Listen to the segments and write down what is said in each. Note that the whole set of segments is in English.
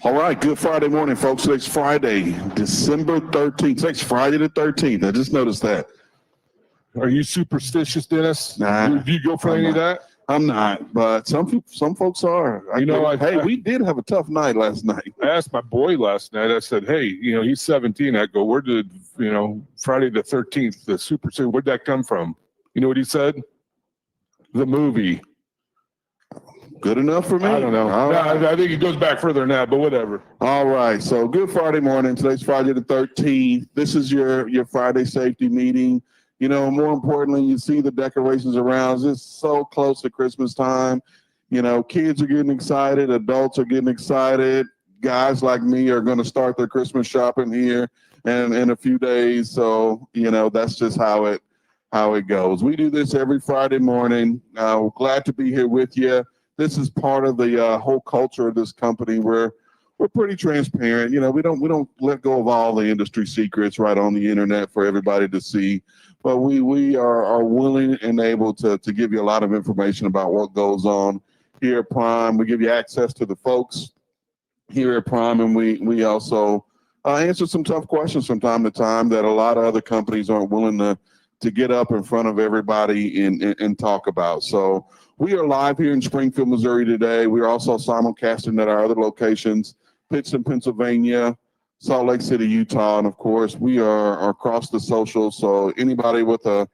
All right, good Friday morning, folks. Today's Friday, December 13th. Today's Friday the 13th. I just noticed that. Are you superstitious, Dennis? Nah, Do you go for any of that? I'm not, but some folks are. We did have a tough night last night. I asked my boy last night. I said, hey, he's 17. I go, where did, Friday the 13th, the superstition, where'd that come from? You know what he said? The movie. Good enough for me? I don't know. I think it goes back further than that, but whatever. All right. So good Friday morning. Today's Friday the 13th. This is your Friday safety meeting. More importantly, you see the decorations around. It's so close to Christmas time. Kids are getting excited. Adults are getting excited. Guys like me are going to start their Christmas shopping here in a few days. So, that's just how it goes. We do this every Friday morning. We're glad to be here with you. This is part of the whole culture of this company. We're pretty transparent. We don't let go of all the industry secrets right on the internet for everybody to see. But we are willing and able to give you a lot of information about what goes on here at Prime. We give you access to the folks here at Prime, and we also answer some tough questions from time to time that a lot of other companies aren't willing to get up in front of everybody and talk about. So we are live here in Springfield, Missouri today. We're also simulcasting at our other locations, Pittston, Pennsylvania, Salt Lake City, Utah, and of course we are across the social. So anybody with a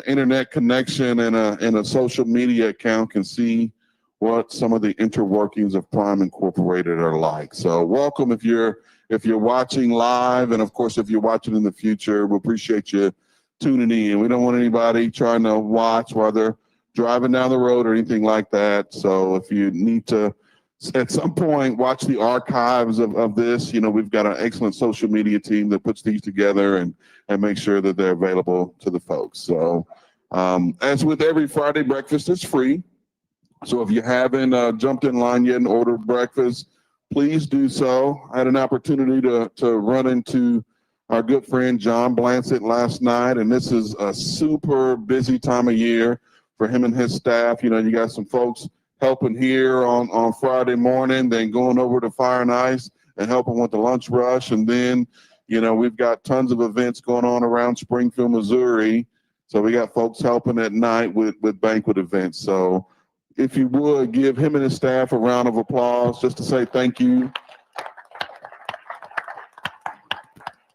internet connection and a social media account can see what some of the interworkings of Prime Incorporated are like. So welcome if you're watching live, and of course if you're watching in the future, we appreciate you tuning in. We don't want anybody trying to watch while they're driving down the road or anything like that. So if you need to at some point watch the archives of this, we've got an excellent social media team that puts these together and make sure that they're available to the folks. So as with every Friday, breakfast is free. So if you haven't jumped in line yet and ordered breakfast, please do so. I had an opportunity to run into our good friend John Blansett last night, and this is a super busy time of year for him and his staff. You got some folks helping here on Friday morning, then going over to Fire and Ice and helping with the lunch rush. And then, we've got tons of events going on around Springfield, Missouri. So we got folks helping at night with banquet events. So if you would give him and his staff a round of applause just to say thank you.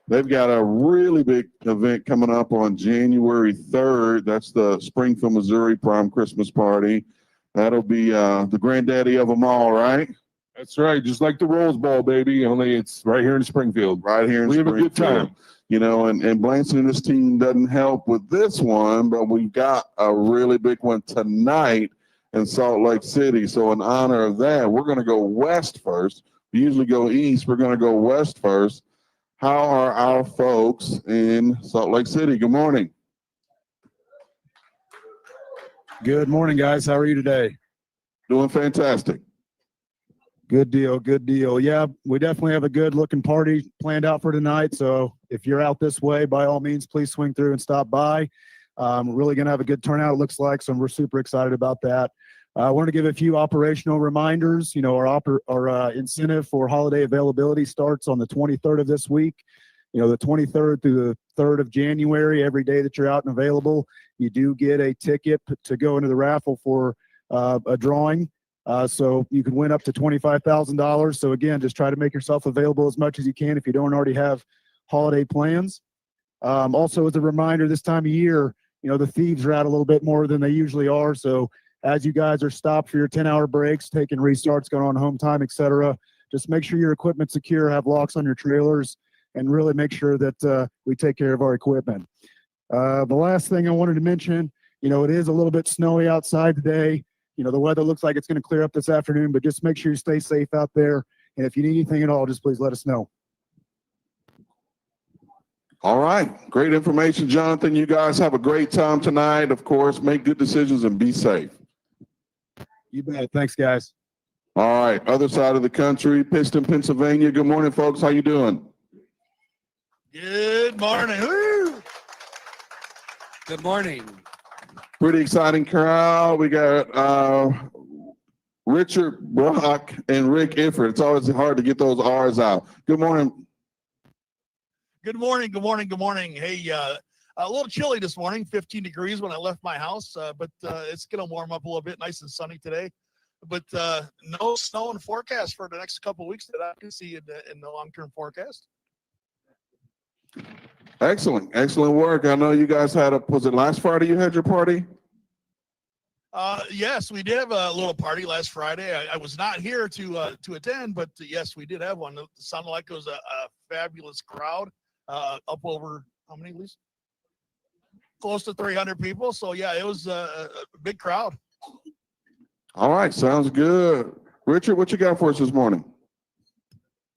They've got a really big event coming up on January 3rd. That's the Springfield, Missouri Prime Christmas Party. That'll be the granddaddy of them all, right? That's right. Just like the Rose Bowl, baby, only it's right here in Springfield. Right here in Springfield. We have a good time. And Blanson and his team doesn't help with this one, but we've got a really big one tonight in Salt Lake City. So in honor of that, we're going to go west first. We usually go east. We're going to go west first. How are our folks in Salt Lake City? Good morning. Good morning, guys. How are you today? Doing fantastic. Good deal. Good deal. Yeah, we definitely have a good looking party planned out for tonight. So if you're out this way, by all means, please swing through and stop by. We're really going to have a good turnout, it looks like. So we're super excited about that. I want to give a few operational reminders. Our incentive for holiday availability starts on the 23rd of this week. The 23rd through the 3rd of January, every day that you're out and available, you do get a ticket to go into the raffle for a drawing. So you can win up to $25,000. So again, just try to make yourself available as much as you can if you don't already have holiday plans. Also, as a reminder, this time of year, the thieves are out a little bit more than they usually are. So as you guys are stopped for your 10-hour breaks, taking restarts, going on home time, etc., just make sure your equipment's secure, have locks on your trailers, and really make sure that we take care of our equipment. The last thing I wanted to mention, it is a little bit snowy outside today. The weather looks like it's going to clear up this afternoon, but just make sure you stay safe out there. And if you need anything at all, just please let us know. All right. Great information, Jonathan. You guys have a great time tonight. Of course, make good decisions and be safe. You bet. Thanks, guys. All right. Other side of the country, Pittston, Pennsylvania. Good morning, folks. How you doing? Good morning. Woo! Good morning. Pretty exciting crowd. We got Richard Brock and Rick Ifford. It's always hard to get those R's out. Good morning. Good morning. Good morning. Good morning. Hey, a little chilly this morning, 15 degrees when I left my house, but it's going to warm up a little bit, nice and sunny today. But no snow in forecast for the next couple of weeks that I can see in the long-term forecast. Excellent. Excellent work. I know you guys had was it last Friday you had your party? Yes, we did have a little party last Friday. I was not here to attend, but yes, we did have one. It sounded like it was a fabulous crowd, up over how many, Lisa? Close to 300 people. So yeah, it was a big crowd. All right, sounds good. Richard, what you got for us this morning?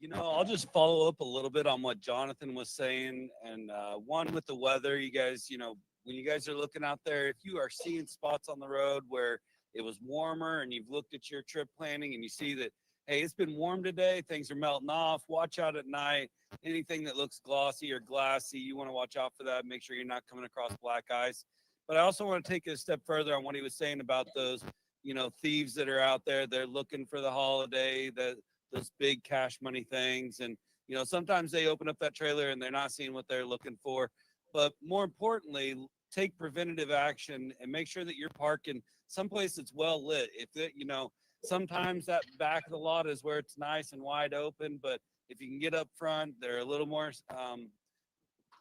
You know, I'll just follow up a little bit on what Jonathan was saying. And one, with the weather, you guys, you know, when you guys are looking out there, if you are seeing spots on the road where it was warmer and you've looked at your trip planning and you see that, hey, it's been warm today, things are melting off, watch out at night. Anything that looks glossy or glassy, you want to watch out for that. Make sure you're not coming across black ice. But I also want to take it a step further on what he was saying about those, you know, thieves that are out there. They're looking for the holiday, those big cash money things. And, you know, sometimes they open up that trailer and they're not seeing what they're looking for. But more importantly, take preventative action and make sure that you're parking someplace that's well lit. If it, you know, sometimes that back of the lot is where it's nice and wide open, but if you can get up front, they're a little more,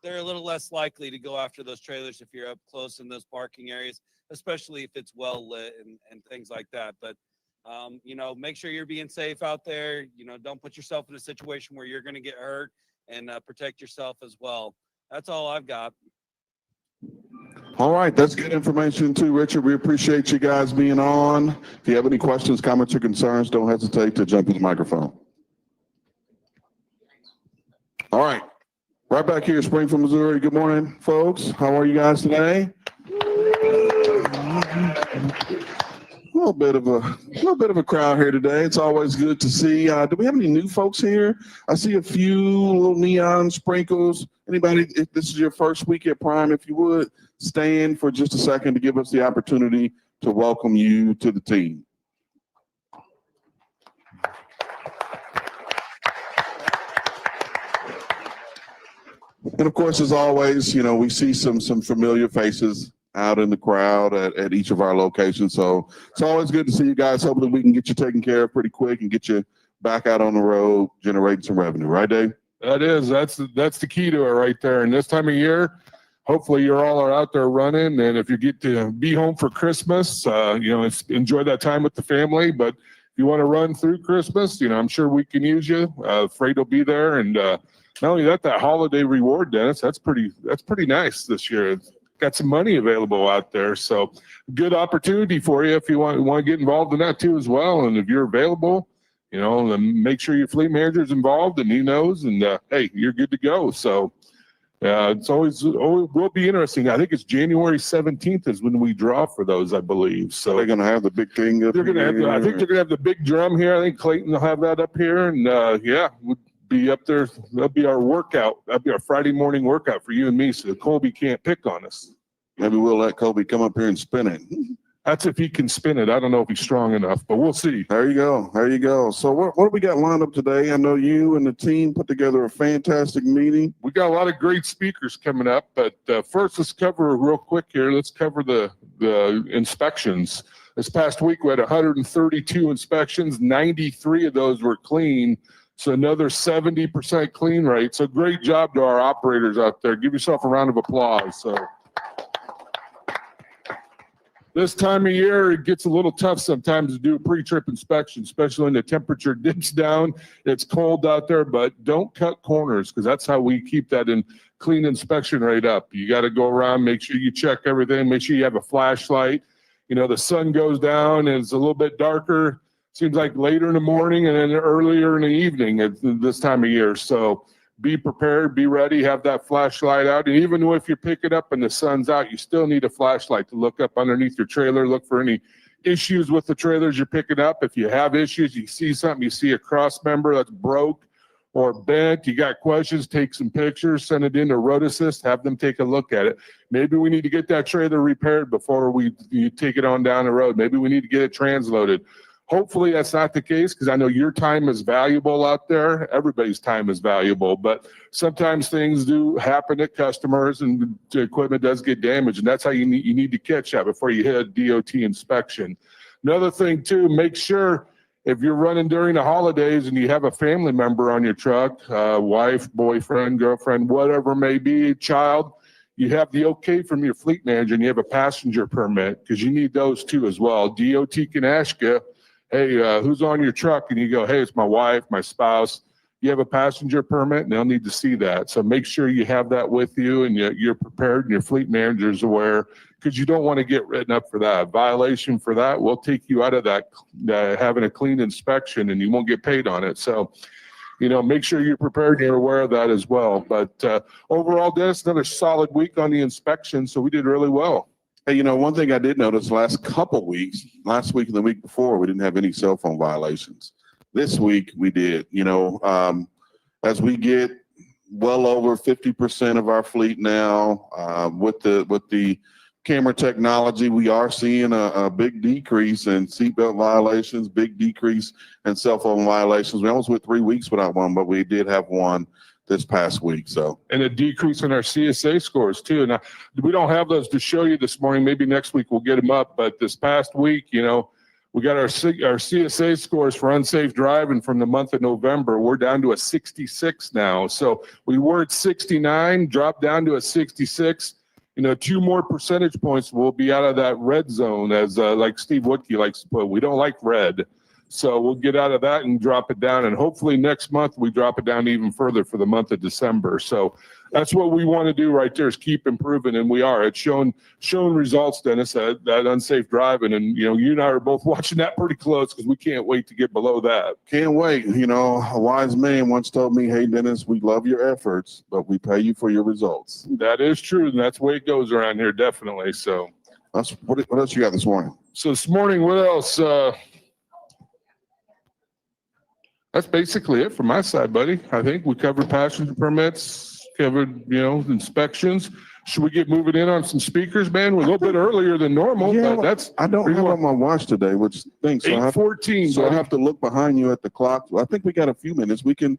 they're a little less likely to go after those trailers if you're up close in those parking areas, especially if it's well lit and things like that. But, you know, make sure you're being safe out there. You know, don't put yourself in a situation where you're going to get hurt, and protect yourself as well. That's all I've got. All right, that's good information too, Richard. We appreciate you guys being on. If you have any questions, comments, or concerns, don't hesitate to jump in the microphone. All right, right back here, Springfield, Missouri. Good morning, folks. How are you guys today? A little bit of a crowd here today. It's always good to see. Do we have any new folks here? I see a few little neon sprinkles. Anybody, if this is your first week at Prime, if you would stand for just a second to give us the opportunity to welcome you to the team. And of course, as always, you know, we see some familiar faces out in the crowd at each of our locations. So it's always good to see you guys. Hopefully we can get you taken care of pretty quick and get you back out on the road, generating some revenue. Right, Dave? That is, that's the key to it right there. And this time of year, hopefully you're all out there running. And if you get to be home for Christmas, you know, enjoy that time with the family. But if you want to run through Christmas, you know, I'm sure we can use you. Freight will be there. And not only that holiday reward, Dennis, that's pretty nice this year. Got some money available out there. So good opportunity for you if you want to get involved in that too as well. And if you're available, you know, then make sure your fleet manager's involved and he knows, and hey, you're good to go. So it's always will be interesting. I think it's January 17th is when we draw for those, I believe. So they're going to have the big thing. They're going to have. I think they're going to have the big drum here. I think Clayton will have that up here, and yeah, we'll be up there. That'll be our workout. That'll be our Friday morning workout for you and me, so Colby can't pick on us. Maybe we'll let Colby come up here and spin it. That's if he can spin it. I don't know if he's strong enough, but we'll see. There you go. There you go. So what do we got lined up today? I know you and the team put together a fantastic meeting. We got a lot of great speakers coming up, but first let's cover real quick here. Let's cover the inspections. This past week we had 132 inspections. 93 of those were clean. So another 70% clean rate. So great job to our operators out there. Give yourself a round of applause. So this time of year, it gets a little tough sometimes to do a pre-trip inspection, especially when the temperature dips down. It's cold out there, but don't cut corners, because that's how we keep that clean inspection rate up. You got to go around, make sure you check everything, make sure you have a flashlight. You know, the sun goes down and it's a little bit darker. Seems like later in the morning and then earlier in the evening at this time of year. So be prepared, be ready, have that flashlight out. And even if you pick it up and the sun's out, you still need a flashlight to look up underneath your trailer, look for any issues with the trailers you're picking up. If you have issues, you see something, you see a cross member that's broke or bent, you got questions, take some pictures, send it in to Road Assist, have them take a look at it. Maybe we need to get that trailer repaired before you take it on down the road. Maybe we need to get it transloaded. Hopefully that's not the case, because I know your time is valuable out there. Everybody's time is valuable, but sometimes things do happen at customers and the equipment does get damaged, and that's how you need to catch that before you hit a DOT inspection. Another thing too, make sure if you're running during the holidays and you have a family member on your truck, wife, boyfriend, girlfriend, whatever it may be, child, you have the okay from your fleet manager and you have a passenger permit, because you need those too as well. DOT can ask you, hey, who's on your truck? And you go, hey, it's my wife, my spouse. You have a passenger permit, and they'll need to see that. So make sure you have that with you and you're prepared and your fleet manager is aware, because you don't want to get written up for that. Violation for that will take you out of that having a clean inspection, and you won't get paid on it. So, make sure you're prepared and you're aware of that as well. But overall, Dennis, another solid week on the inspection, so we did really well. Hey, one thing I did notice last couple weeks, last week and the week before, we didn't have any cell phone violations. This week we did. As we get well over 50% of our fleet now, with the camera technology, we are seeing a big decrease in seatbelt violations, big decrease in cell phone violations. We almost went 3 weeks without one, but we did have one this past week. So, and a decrease in our CSA scores too. Now, we don't have those to show you this morning. Maybe next week we'll get them up. But this past week, we got our CSA scores for unsafe driving from the month of November. We're down to a 66 now. So we were at 69, dropped down to a 66. 2 more percentage points, we'll be out of that red zone, as like Steve Wutke likes to put. We don't like red. So we'll get out of that and drop it down. And hopefully next month we drop it down even further for the month of December. So that's what we want to do right there, is keep improving. And we are. It's shown results, Dennis, that unsafe driving. And, you and I are both watching that pretty close, because we can't wait to get below that. Can't wait. A wise man once told me, hey, Dennis, we love your efforts, but we pay you for your results. That is true. And that's the way it goes around here, definitely. So what else you got this morning? So this morning, what else? That's basically it from my side, buddy. I think we covered passenger permits, covered, inspections. Should we get moving in on some speakers, man? We're a little bit earlier than normal, Yeah, but that's I don't have on my watch today, which stinks. So 8:14. So I have to look behind you at the clock. I think we got a few minutes. We can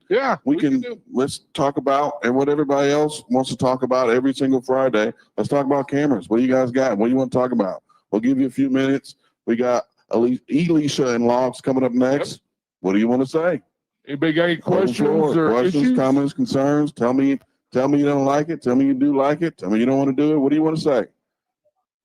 let's talk about, and what everybody else wants to talk about every single Friday. Let's talk about cameras. What do you guys got? What do you want to talk about? We'll give you a few minutes. We got Elisha and Logs coming up next. Yep. What do you want to say? Anybody got any questions or questions, issues? comments, concerns? Tell me you don't like it. Tell me you do like it. Tell me you don't want to do it. What do you want to say?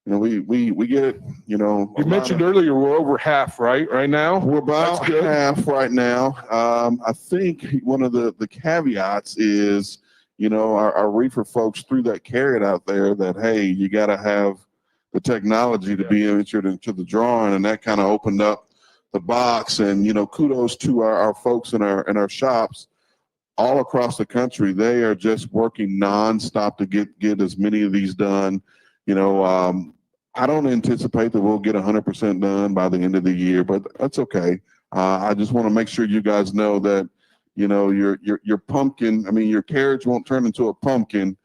We get it. You mentioned earlier we're over half, right now. We're about half right now. I think one of the caveats is, our reefer folks threw that carrot out there that, hey, you got to have the technology to be entered into the drawing, and that kind of opened up the box. And kudos to our folks in our shops all across the country. They are just working nonstop to get as many of these done. I don't anticipate that we'll get 100% done by the end of the year, but that's okay. I just want to make sure you guys know that your pumpkin, your carriage won't turn into a pumpkin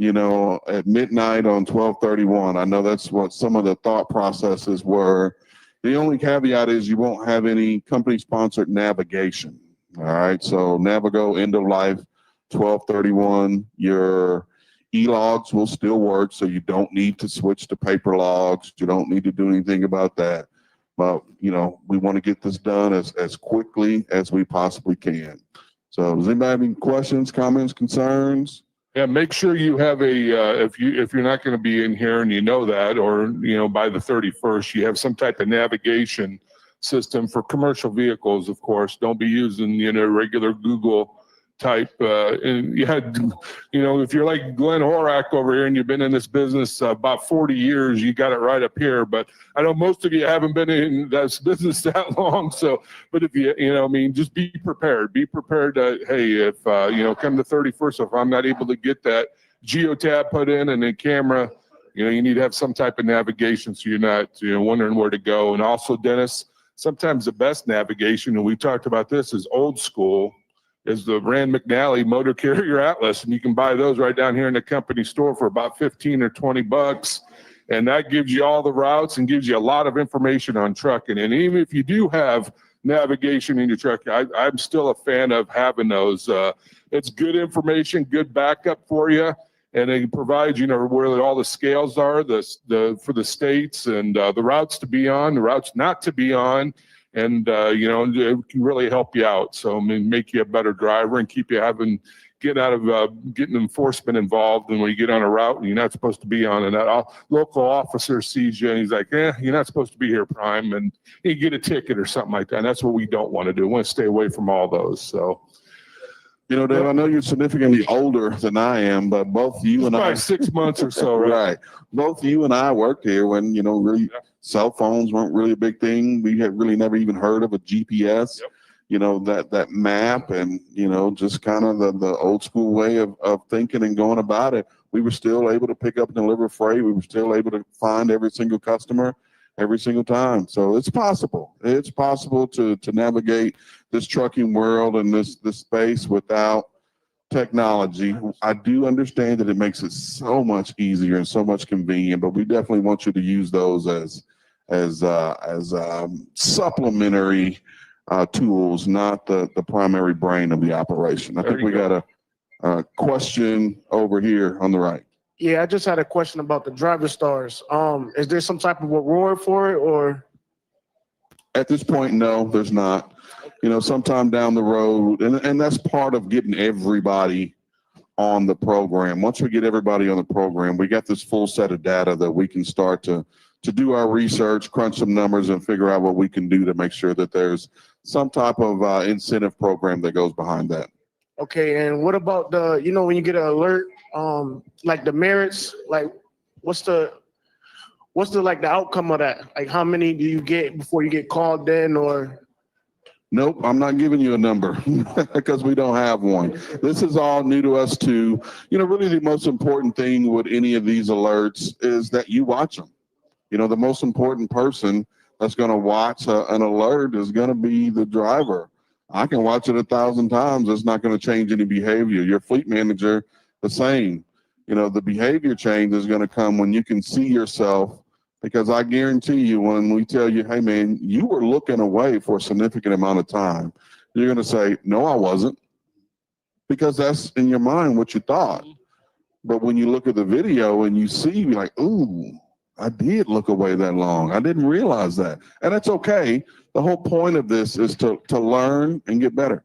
at midnight on 12/31. I know that's what some of the thought processes were. The only caveat is you won't have any company-sponsored navigation. All right, so Navigo end of life, 12/31. Your e-logs will still work, so you don't need to switch to paper logs. You don't need to do anything about that. But we want to get this done as quickly as we possibly can. So, does anybody have any questions, comments, concerns? Yeah, make sure you have if you're not going to be in here and that, or by the 31st, you have some type of navigation system for commercial vehicles. Of course, don't be using regular Google type. And if you're like Glenn Horak over here and you've been in this business about 40 years, you got it right up here. But I know most of you haven't been in this business that long. So, but if just be prepared. Be prepared to, hey, if come the 31st, if I'm not able to get that geotab put in and then camera, you need to have some type of navigation so you're not wondering where to go. And also, Dennis, sometimes the best navigation, and we talked about this, is old school, is the Rand McNally Motor Carrier Atlas, and you can buy those right down here in the company store for about $15 or $20. And that gives you all the routes and gives you a lot of information on trucking. And even if you do have navigation in your truck, I'm still a fan of having those. It's good information, good backup for you. And it provides, you know, where all the scales are, for the states, and the routes to be on, the routes not to be on. And, you know, it can really help you out. So, I mean, make you a better driver and keep you getting enforcement involved. And when you get on a route and you're not supposed to be on, and that local officer sees you and he's like, you're not supposed to be here, Prime, and you get a ticket or something like that. And that's what we don't want to do. We want to stay away from all those. So, You know, Dave, I know you're significantly older than I am, but both you and I, about 6 months or so, right? right? Both you and I worked here when, you know, really cell phones weren't really a big thing. We had really never even heard of a GPS. Yep. You know, that map, and, you know, just kind of the old school way of thinking and going about it. We were still able to pick up and deliver freight. We were still able to find every single customer every single time. So it's possible. It's possible to navigate this trucking world and this space without technology. I do understand that it makes it so much easier and so much convenient, but we definitely want you to use those as supplementary tools, not the primary brain of the operation. I think we got a question over here on the right. Yeah, I just had a question about the driver stars. Is there some type of reward for it, or? At this point, no, there's not. You know, sometime down the road, and that's part of getting everybody on the program. Once we get everybody on the program, we got this full set of data that we can start to do our research, crunch some numbers, and figure out what we can do to make sure that there's some type of incentive program that goes behind that. Okay, and what about you know, when you get an alert, like the merits, like what's the like the outcome of that? Like how many do you get before you get called in, or? Nope, I'm not giving you a number because we don't have one. This is all new to us too. You know, really the most important thing with any of these alerts is that you watch them. You know, the most important person that's going to watch an alert is going to be the driver. I can watch it 1,000 times. It's not going to change any behavior. Your fleet manager, the same. You know, the behavior change is going to come when you can see yourself, because I guarantee you when we tell you, hey, man, you were looking away for a significant amount of time, you're going to say, no, I wasn't, because that's in your mind what you thought. But when you look at the video and you see, you're like, ooh, I did look away that long. I didn't realize that. And that's okay. The whole point of this is to learn and get better.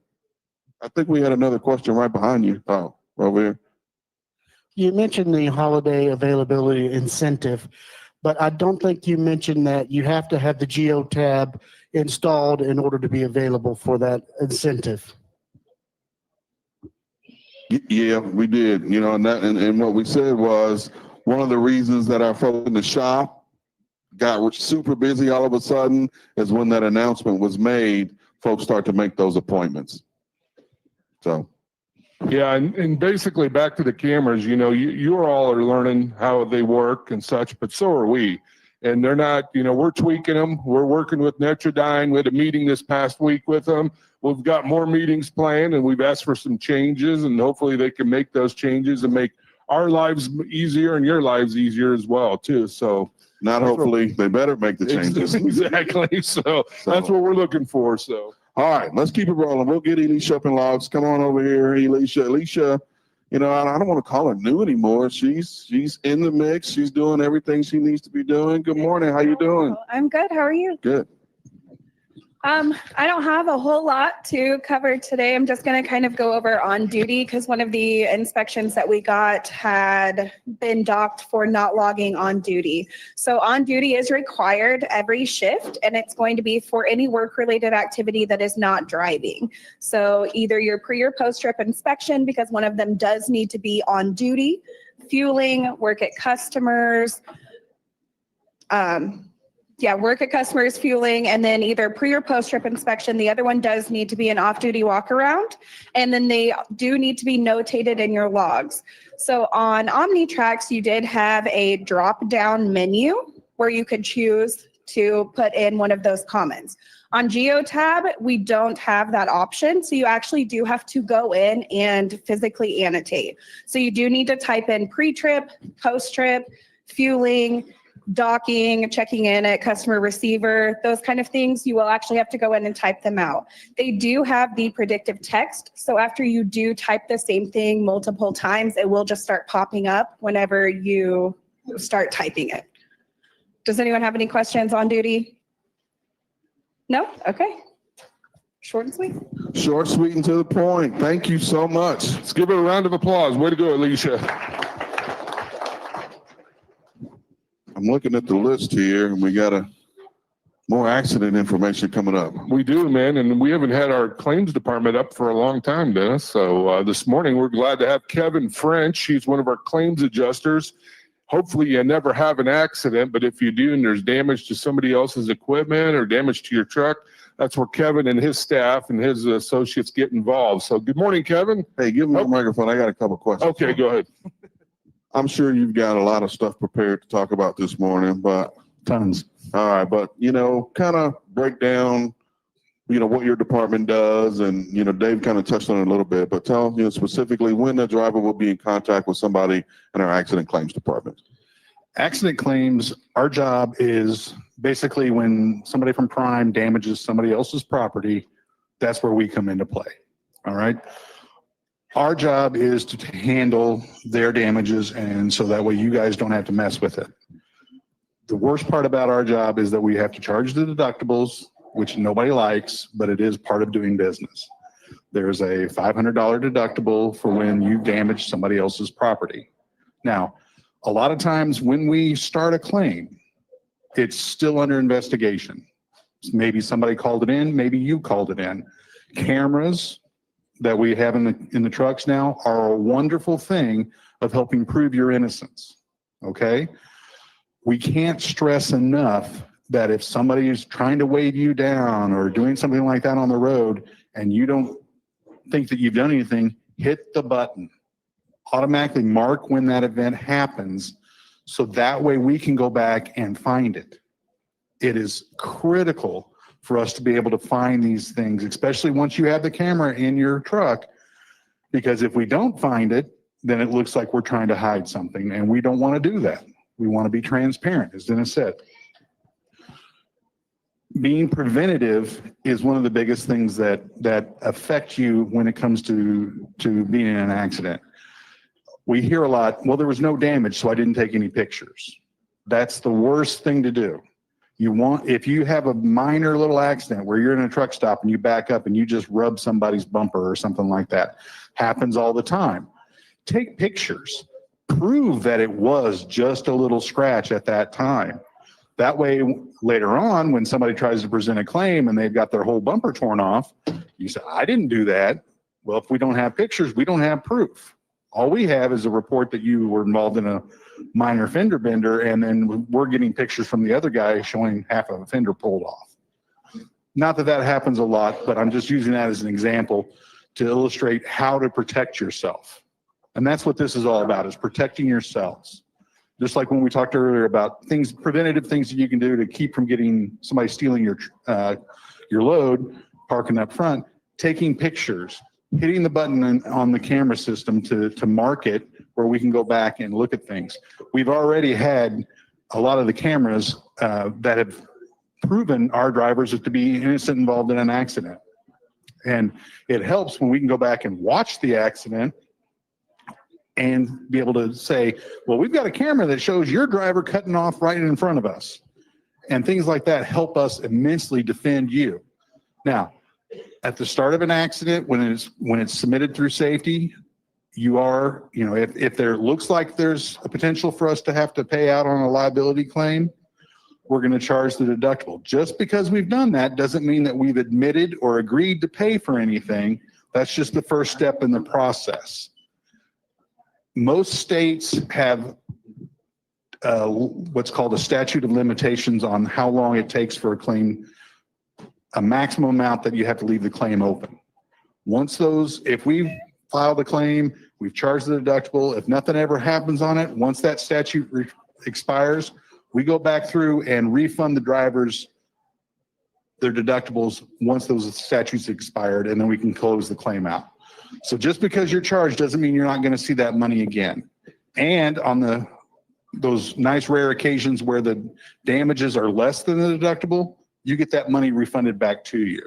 I think we had another question right behind you. Oh, over here. You mentioned the holiday availability incentive, but I don't think you mentioned that you have to have the Geo tab installed in order to be available for that incentive. Yeah, we did. You know, and what we said was one of the reasons that our folks in the shop got super busy all of a sudden is when that announcement was made, folks start to make those appointments. So. Yeah, and basically back to the cameras, you know, you all are learning how they work and such, but so are we. And they're not, you know, we're tweaking them. We're working with Netrodyne. We had a meeting this past week with them. We've got more meetings planned, and we've asked for some changes, and hopefully they can make those changes and make our lives easier and your lives easier as well, too. So not hopefully, they better make the changes. Exactly. So that's what we're looking for. So. All right, let's keep it rolling. We'll get Elisha up in logs. Come on over here, Elisha. Elisha, you know, I don't want to call her new anymore. She's in the mix. She's doing everything she needs to be doing. Good morning. How you doing? I'm good. How are you? Good. I don't have a whole lot to cover today. I'm just going to kind of go over on duty because one of the inspections that we got had been docked for not logging on duty. So on duty is required every shift, and it's going to be for any work-related activity that is not driving. So either your pre or post-trip inspection, because one of them does need to be on duty, fueling, work at customers, work at customers, fueling, and then either pre or post-trip inspection. The other one does need to be an off-duty walk-around, and then they do need to be notated in your logs. So on OmniTrax, you did have a drop-down menu where you could choose to put in one of those comments. On GeoTab, we don't have that option, so you actually do have to go in and physically annotate. So you do need to type in pre-trip, post-trip, fueling, docking, checking in at customer receiver, those kind of things, you will actually have to go in and type them out. They do have the predictive text. So after you do type the same thing multiple times, it will just start popping up whenever you start typing it. Does anyone have any questions on duty? No? Okay. Short and sweet. Short, sweet, and to the point. Thank you so much. Let's give her a round of applause. Way to go, Alicia. I'm looking at the list here, and we got more accident information coming up. We do, man, and we haven't had our claims department up for a long time, Dennis. So this morning, we're glad to have Kevin French. He's one of our claims adjusters. Hopefully you never have an accident, but if you do and there's damage to somebody else's equipment or damage to your truck, that's where Kevin and his staff and his associates get involved. So good morning, Kevin. Hey, give me the microphone. I got a couple questions. Okay, go ahead. I'm sure you've got a lot of stuff prepared to talk about this morning, but Tons. all right, but kind of break down, what your department does, and Dave kind of touched on it a little bit, but tell specifically when the driver will be in contact with somebody in our accident claims department. Accident claims, our job is basically when somebody from Prime damages somebody else's property, that's where we come into play. All right. Our job is to handle their damages, and so that way you guys don't have to mess with it. The worst part about our job is that we have to charge the deductibles, which nobody likes, but it is part of doing business. There's a $500 deductible for when you damage somebody else's property. Now, a lot of times when we start a claim, it's still under investigation. Maybe somebody called it in, maybe you called it in. Cameras that we have in the trucks now are a wonderful thing of helping prove your innocence, okay? We can't stress enough that if somebody is trying to wave you down or doing something like that on the road and you don't think that you've done anything, hit the button. Automatically mark when that event happens so that way we can go back and find it. It is critical for us to be able to find these things, especially once you have the camera in your truck, because if we don't find it, then it looks like we're trying to hide something, and we don't want to do that. We want to be transparent, as Dennis said. Being preventative is one of the biggest things that affect you when it comes to being in an accident. We hear a lot, well, there was no damage, so I didn't take any pictures. That's the worst thing to do. If you have a minor little accident where you're in a truck stop and you back up and you just rub somebody's bumper or something like that, happens all the time. Take pictures. Prove that it was just a little scratch at that time. That way, later on, when somebody tries to present a claim and they've got their whole bumper torn off, you say, I didn't do that. Well, if we don't have pictures, we don't have proof. All we have is a report that you were involved in a minor fender bender, and then we're getting pictures from the other guy showing half of a fender pulled off. Not that that happens a lot, but I'm just using that as an example to illustrate how to protect yourself. And that's what this is all about, is protecting yourselves. Just like when we talked earlier about things, preventative things that you can do to keep from getting somebody stealing your load, parking up front, taking pictures, hitting the button on the camera system to mark it where we can go back and look at things. We've already had a lot of the cameras that have proven our drivers to be innocent involved in an accident. And it helps when we can go back and watch the accident and be able to say, well, we've got a camera that shows your driver cutting off right in front of us. And things like that help us immensely defend you. Now, at the start of an accident, when it's submitted through safety, you are, if there looks like there's a potential for us to have to pay out on a liability claim, we're going to charge the deductible. Just because we've done that doesn't mean that we've admitted or agreed to pay for anything. That's just the first step in the process. Most states have what's called a statute of limitations on how long it takes for a claim, a maximum amount that you have to leave the claim open. If we've filed a claim, we've charged the deductible, if nothing ever happens on it, once that statute expires, we go back through and refund the drivers their deductibles once those statutes expired, and then we can close the claim out. So just because you're charged doesn't mean you're not going to see that money again. And on the those nice rare occasions where the damages are less than the deductible, you get that money refunded back to you.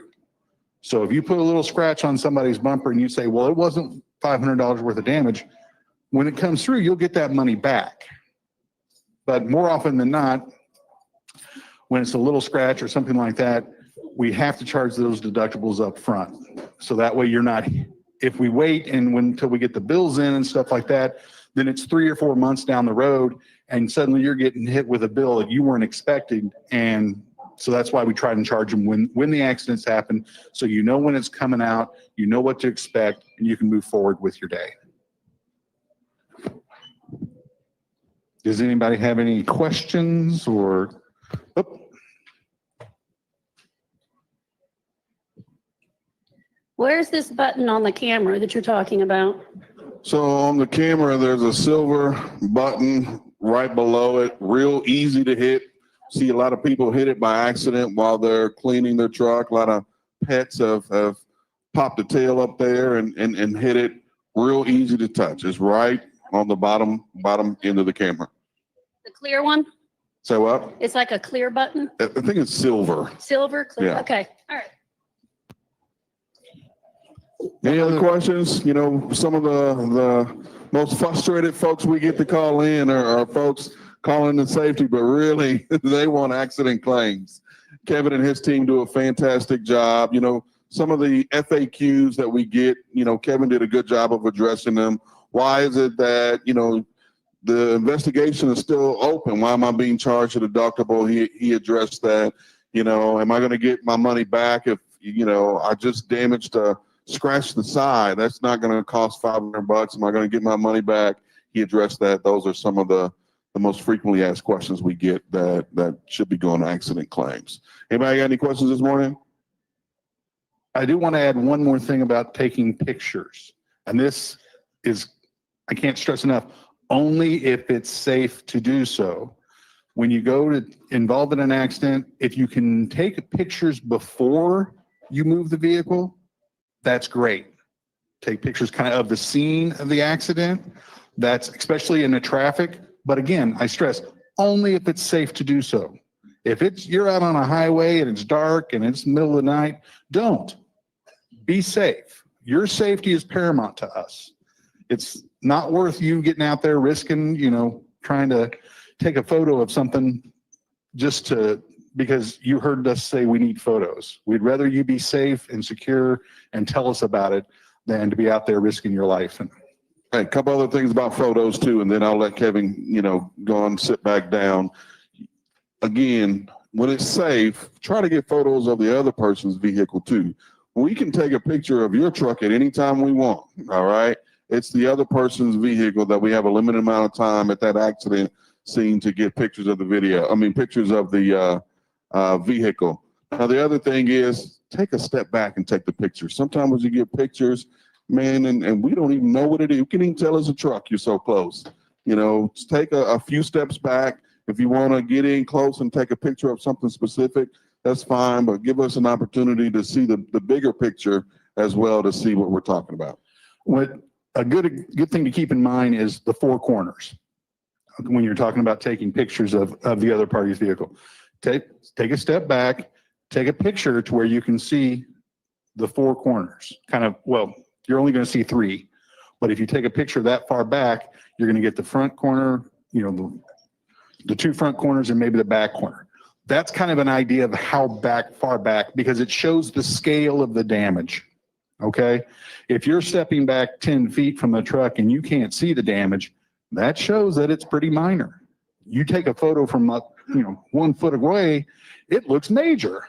So if you put a little scratch on somebody's bumper and you say, well, it wasn't $500 worth of damage, when it comes through, you'll get that money back. But more often than not, when it's a little scratch or something like that, we have to charge those deductibles up front. So that way you're not, if we wait and until we get the bills in and stuff like that, then it's 3 or 4 months down the road and suddenly you're getting hit with a bill that you weren't expecting. And so that's why we try and charge them when the accidents happen. So you know when it's coming out, you know what to expect, and you can move forward with your day. Does anybody have any questions or? Oh. Where's this button on the camera that you're talking about? So on the camera, there's a silver button right below it, real easy to hit. See a lot of people hit it by accident while they're cleaning their truck. A lot of pets have popped the tail up there and hit it. Real easy to touch. It's right on the bottom end of the camera. The clear one? So what? It's like a clear button? I think it's silver. Silver, clear? Yeah. Okay, all right. Any other questions? You know, some of the most frustrated folks we get to call in are folks calling the safety, but really they want accident claims. Kevin and his team do a fantastic job. You know, some of the FAQs that we get, you know, Kevin did a good job of addressing them. Why is it that, you know, the investigation is still open? Why am I being charged a deductible? He addressed that. You know, am I going to get my money back if, you know, I just damaged scratch the side? That's not going to cost $500. Am I going to get my money back? He addressed that. Those are some of the most frequently asked questions we get that should be going to accident claims. Anybody got any questions this morning? I do want to add one more thing about taking pictures. And this is, I can't stress enough, only if it's safe to do so. When you go to involved in an accident, if you can take pictures before you move the vehicle, that's great. Take pictures kind of the scene of the accident. That's especially in the traffic. But again, I stress, only if it's safe to do so. If you're out on a highway and it's dark and it's the middle of the night, don't. Be safe. Your safety is paramount to us. It's not worth you getting out there risking, you know, trying to take a photo of something just because you heard us say we need photos. We'd rather you be safe and secure and tell us about it than to be out there risking your life. Hey, a couple other things about photos too, and then I'll let Kevin, you know, go and sit back down. Again, when it's safe, try to get photos of the other person's vehicle too. We can take a picture of your truck at any time we want, all right? It's the other person's vehicle that we have a limited amount of time at that accident scene to get pictures of the pictures of the vehicle. Now, the other thing is take a step back and take the picture. Sometimes you get pictures, man, and we don't even know what it is. You can even tell it's a truck. You're so close. You know, just take a few steps back. If you want to get in close and take a picture of something specific, that's fine, but give us an opportunity to see the bigger picture as well, to see what we're talking about. What a good thing to keep in mind is the four corners when you're talking about taking pictures of the other party's vehicle. Take a step back, take a picture to where you can see the four corners. Kind of, well, you're only going to see three, but if you take a picture that far back, you're going to get the front corner, you know, the two front corners and maybe the back corner. That's kind of an idea of how far back, because it shows the scale of the damage. Okay. If you're stepping back 10 feet from the truck and you can't see the damage, that shows that it's pretty minor. You take a photo from, 1 foot away, it looks major.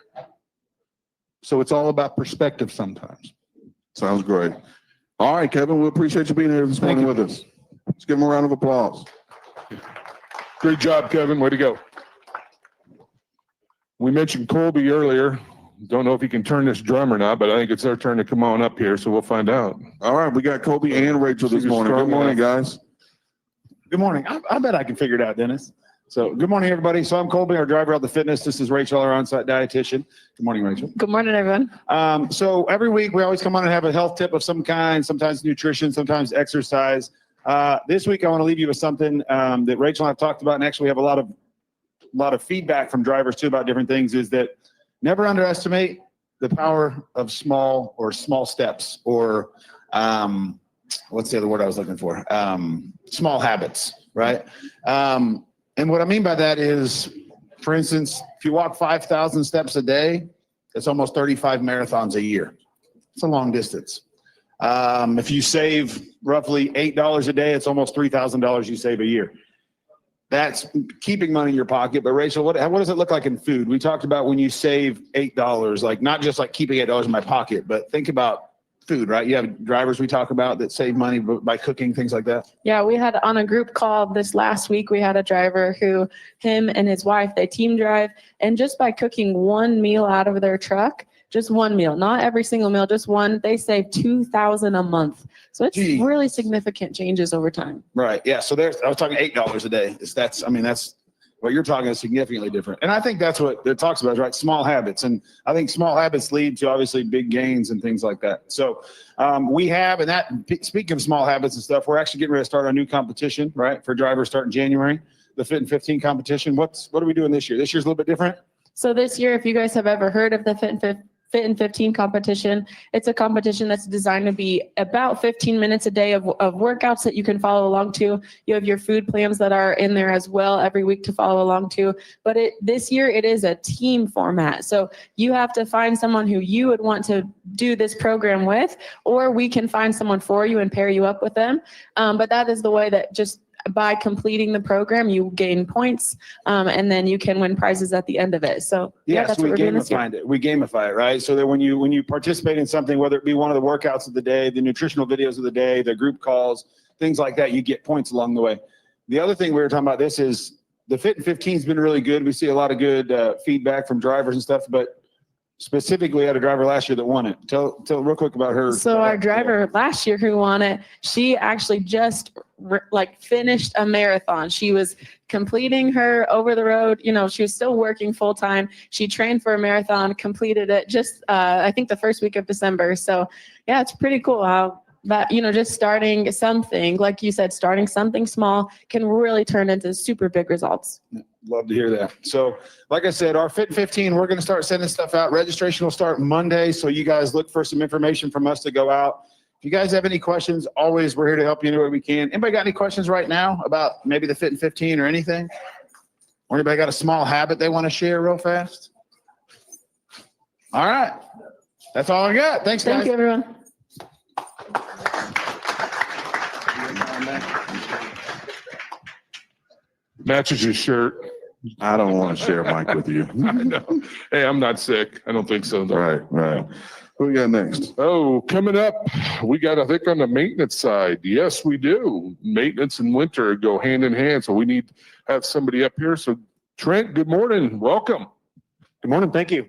So it's all about perspective sometimes. Sounds great. All right, Kevin, we appreciate you being here this morning with us. Let's give him a round of applause. Great job, Kevin. Way to go. We mentioned Colby earlier. Don't know if he can turn this drum or not, but I think it's their turn to come on up here, so we'll find out. All right, we got Colby and Rachel this morning. Good morning, guys. Good morning. I bet I can figure it out, Dennis. So good morning, everybody. So I'm Colby, our driver of the fitness. This is Rachel, our on-site dietitian. Good morning, Rachel. Good morning, everyone. So every week we always come on and have a health tip of some kind, sometimes nutrition, sometimes exercise. This week, I want to leave you with something that Rachel and I've talked about, and actually we have a lot of feedback from drivers too about different things, is that never underestimate the power of small steps, or what's the other word I was looking for? Small habits, right? And what I mean by that is, for instance, if you walk 5,000 steps a day, it's almost 35 marathons a year. It's a long distance. If you save roughly $8 a day, it's almost $3,000 you save a year. That's keeping money in your pocket. But Rachel, what does it look like in food? We talked about when you save $8, like not just like keeping $8 in my pocket, but think about food, right? You have drivers we talk about that save money by cooking, things like that. Yeah, we had on a group call this last week, we had a driver who, him and his wife, they team drive, and just by cooking one meal out of their truck, just one meal, not every single meal, just one, they save $2,000 a month. So it's really significant changes over time. Right. Yeah. So I was talking $8 a day. That's what you're talking is significantly different. And I think that's what it talks about, right? Small habits. And I think small habits lead to obviously big gains and things like that. So we have, and that, speaking of small habits and stuff, we're actually getting ready to start our new competition, right? For drivers starting January, the Fit in 15 competition. What are we doing this year? This year's a little bit different. So this year, if you guys have ever heard of the Fit in 15 competition, it's a competition that's designed to be about 15 minutes a day of workouts that you can follow along to. You have your food plans that are in there as well every week to follow along to. But this year it is a team format. So you have to find someone who you would want to do this program with, or we can find someone for you and pair you up with them. But that is the way that just by completing the program, you gain points, and then you can win prizes at the end of it. So yeah, that's what we're doing this year. We gamify it, right? So that when you participate in something, whether it be one of the workouts of the day, the nutritional videos of the day, the group calls, things like that, you get points along the way. The other thing we were talking about this is the Fit in 15 has been really good. We see a lot of good feedback from drivers and stuff, but specifically, I had a driver last year that won it. Tell real quick about her. So our driver last year who won it, she actually just finished a marathon. She was completing her over the road. She was still working full time. She trained for a marathon, completed it just, I think the first week of December. So yeah, it's pretty cool how that, just starting something, like you said, starting something small can really turn into super big results. Love to hear that. So like I said, our Fit in 15, we're going to start sending stuff out. Registration will start Monday. So you guys look for some information from us to go out. If you guys have any questions, always, we're here to help you any way we can. Anybody got any questions right now about maybe the Fit in 15 or anything? Or anybody got a small habit they want to share real fast? All right. That's all I got. Thanks, guys. Thank you, everyone. Matches your shirt. I don't want to share Mike with you. I know. Hey, I'm not sick. I don't think so, though. Right. Who we got next? Oh, coming up, we got, I think, on the maintenance side. Yes, we do. Maintenance and winter go hand in hand, so we need to have somebody up here. So, Trent, good morning. Welcome. Good morning. Thank you.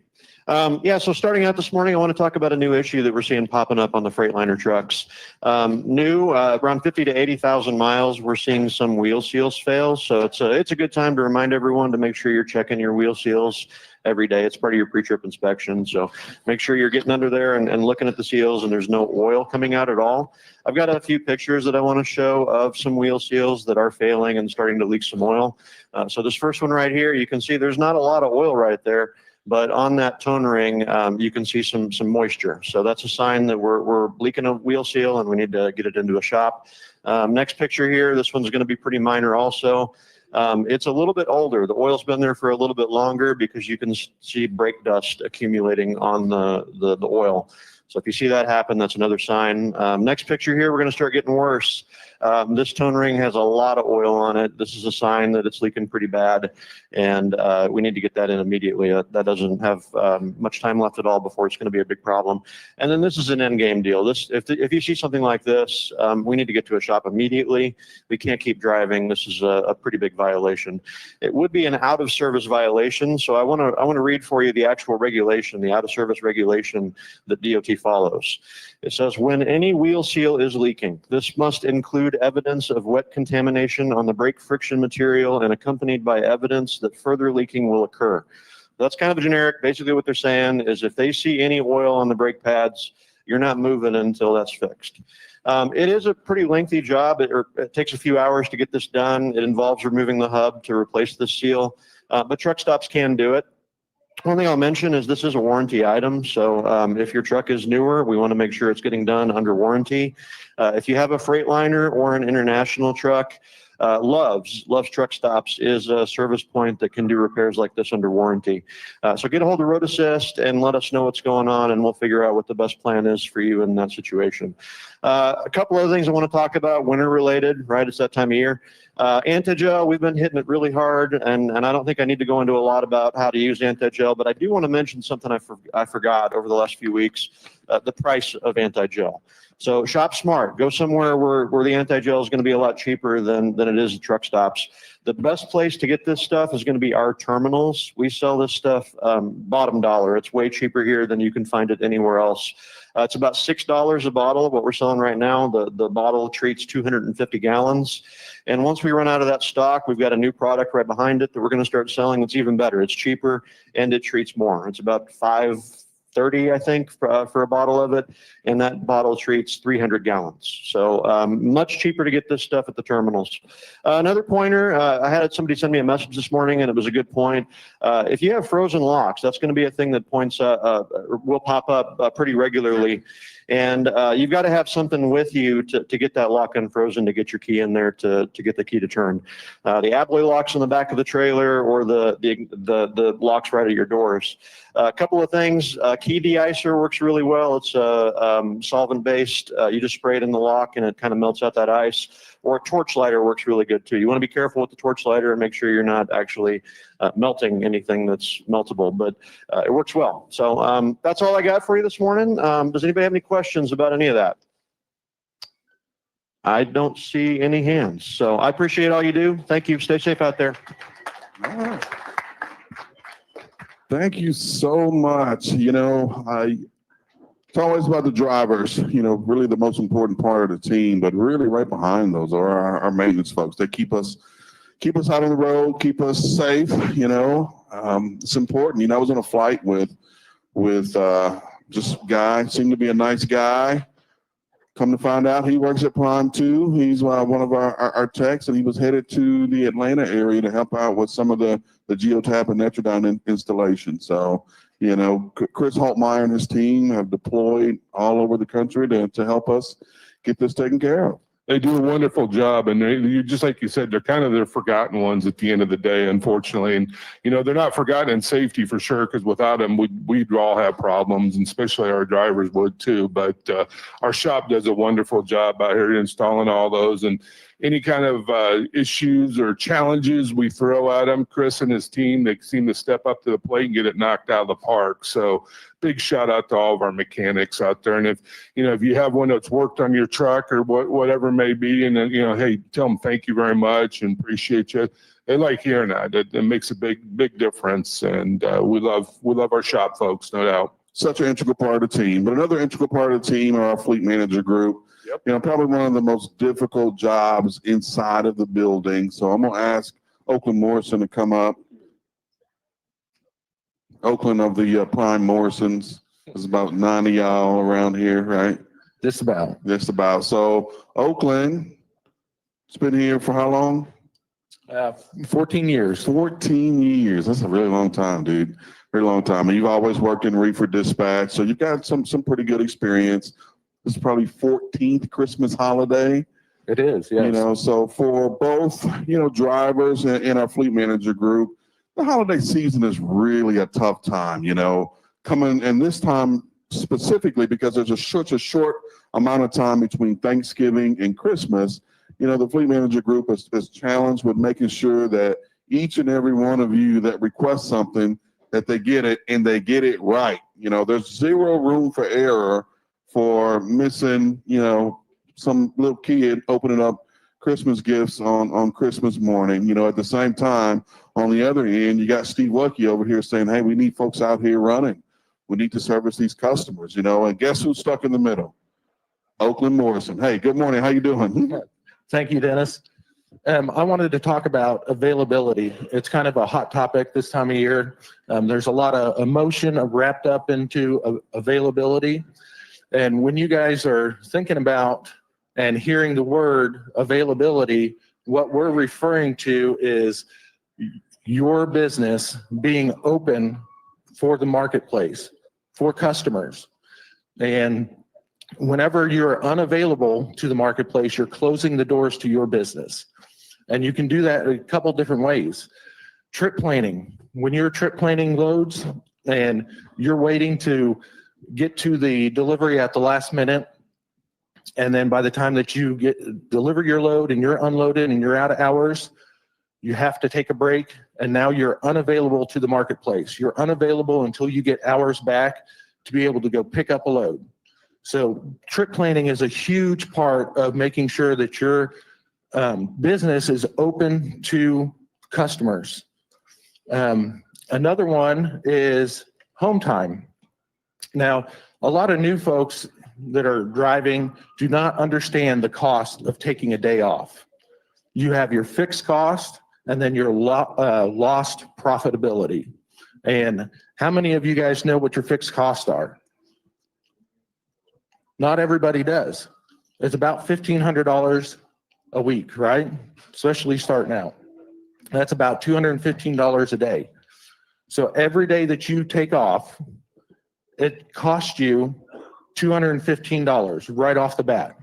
So starting out this morning, I want to talk about a new issue that we're seeing popping up on the Freightliner trucks. Around 50 to 80,000 miles, we're seeing some wheel seals fail. So it's a good time to remind everyone to make sure you're checking your wheel seals every day. It's part of your pre-trip inspection. So make sure you're getting under there and looking at the seals and there's no oil coming out at all. I've got a few pictures that I want to show of some wheel seals that are failing and starting to leak some oil. So this first one right here, you can see there's not a lot of oil right there. But on that tone ring, you can see some moisture. So that's a sign that we're leaking a wheel seal and we need to get it into a shop. Next picture here, this one's going to be pretty minor also. It's a little bit older. The oil's been there for a little bit longer because you can see brake dust accumulating on the oil. So if you see that happen, that's another sign. Next picture here, we're going to start getting worse. This tone ring has a lot of oil on it. This is a sign that it's leaking pretty bad, and we need to get that in immediately. That doesn't have much time left at all before it's going to be a big problem. And then this is an end game deal. If you see something like this, we need to get to a shop immediately. We can't keep driving. This is a pretty big violation. It would be an out of service violation. So I want to read for you the actual regulation, the out of service regulation that DOT follows. It says, when any wheel seal is leaking, this must include evidence of wet contamination on the brake friction material and accompanied by evidence that further leaking will occur. That's kind of generic. Basically what they're saying is if they see any oil on the brake pads, you're not moving until that's fixed. It is a pretty lengthy job. It takes a few hours to get this done. It involves removing the hub to replace the seal, but truck stops can do it. One thing I'll mention is this is a warranty item. So if your truck is newer, we want to make sure it's getting done under warranty. If you have a Freightliner or an international truck, Love's Truck Stops is a service point that can do repairs like this under warranty. So get a hold of Road Assist and let us know what's going on, and we'll figure out what the best plan is for you in that situation. A couple other things I want to talk about, winter related, right? It's that time of year. Anti-gel, we've been hitting it really hard, and I don't think I need to go into a lot about how to use anti-gel, but I do want to mention something I forgot over the last few weeks, the price of anti-gel. So shop smart, go somewhere where the anti-gel is going to be a lot cheaper than it is at truck stops. The best place to get this stuff is going to be our terminals. We sell this stuff bottom dollar. It's way cheaper here than you can find it anywhere else. It's about $6 a bottle, what we're selling right now. The bottle treats 250 gallons. And once we run out of that stock, we've got a new product right behind it that we're going to start selling. It's even better. It's cheaper and it treats more. It's about $5.30, I think, for a bottle of it. And that bottle treats 300 gallons. So much cheaper to get this stuff at the terminals. Another pointer, I had somebody send me a message this morning, and it was a good point. If you have frozen locks, that's going to be a thing that will pop up pretty regularly. And you've got to have something with you to get that lock unfrozen, to get your key in there to get the key to turn. The alloy locks on the back of the trailer, or the locks right at your doors. A couple of things. Key de-icer works really well. It's solvent based. You just spray it in the lock and it kind of melts out that ice. Or a torch lighter works really good too. You want to be careful with the torch lighter and make sure you're not actually melting anything that's meltable, but it works well. So that's all I got for you this morning. Does anybody have any questions about any of that? I don't see any hands. So I appreciate all you do. Thank you. Stay safe out there. All right. Thank you so much. You know, it's always about the drivers, you know, really the most important part of the team, but really right behind those are our maintenance folks. They keep us out on the road, keep us safe, you know. It's important. You know, I was on a flight with just a guy, seemed to be a nice guy. Come to find out, he works at Prime too. He's one of our techs, and he was headed to the Atlanta area to help out with some of the geotap and Netrodyne installation. So, you know, Chris Holtmeyer and his team have deployed all over the country to help us get this taken care of. They do a wonderful job, and you just like you said, they're kind of the forgotten ones at the end of the day, unfortunately. And you know, they're not forgotten in safety for sure, because without them, we'd all have problems, and especially our drivers would too. But our shop does a wonderful job out here installing all those, and any kind of issues or challenges we throw at them, Chris and his team, they seem to step up to the plate and get it knocked out of the park. So big shout out to all of our mechanics out there. And if you have one that's worked on your truck or whatever it may be, and then, you know, hey, tell them thank you very much and appreciate you. They like hearing that. It makes a big difference. And we love our shop folks, no doubt. Such an integral part of the team. But another integral part of the team are our fleet manager group. Yep. You know, probably one of the most difficult jobs inside of the building. So I'm going to ask Oakland Morrison to come up. Oakland of the Prime Morrisons. There's about 90 y'all around here, right? Just about. So Oakland, it's been here for how long? 14 years. 14 years. That's a really long time, dude. Very long time. And you've always worked in reefer dispatch, so you've got some pretty good experience. This is probably 14th Christmas holiday. It is, yes. You know, so for both, you know, drivers and our fleet manager group, the holiday season is really a tough time, you know, coming, and this time specifically because there's such a short amount of time between Thanksgiving and Christmas. You know, the fleet manager group is challenged with making sure that each and every one of you that requests something, that they get it and they get it right. You know, there's zero room for error for missing, you know, some little kid opening up Christmas gifts on Christmas morning. You know, at the same time, on the other end, you got Steve Wutke over here saying, hey, we need folks out here running. We need to service these customers, you know, and guess who's stuck in the middle? Oakland Morrison. Hey, good morning. How you doing? Thank you, Dennis. I wanted to talk about availability. It's kind of a hot topic this time of year. There's a lot of emotion wrapped up into availability. And when you guys are thinking about and hearing the word availability, what we're referring to is your business being open for the marketplace, for customers. And whenever you're unavailable to the marketplace, you're closing the doors to your business. And you can do that a couple different ways. Trip planning. When you're trip planning loads and you're waiting to get to the delivery at the last minute, and then by the time that you deliver your load and you're unloaded and you're out of hours, you have to take a break, and now you're unavailable to the marketplace. You're unavailable until you get hours back to be able to go pick up a load. So trip planning is a huge part of making sure that your business is open to customers. Another one is home time. Now, a lot of new folks that are driving do not understand the cost of taking a day off. You have your fixed cost and then your lost profitability. And how many of you guys know what your fixed costs are? Not everybody does. It's about $1,500 a week, right? Especially starting out. That's about $215 a day. So every day that you take off, it costs you $215 right off the bat.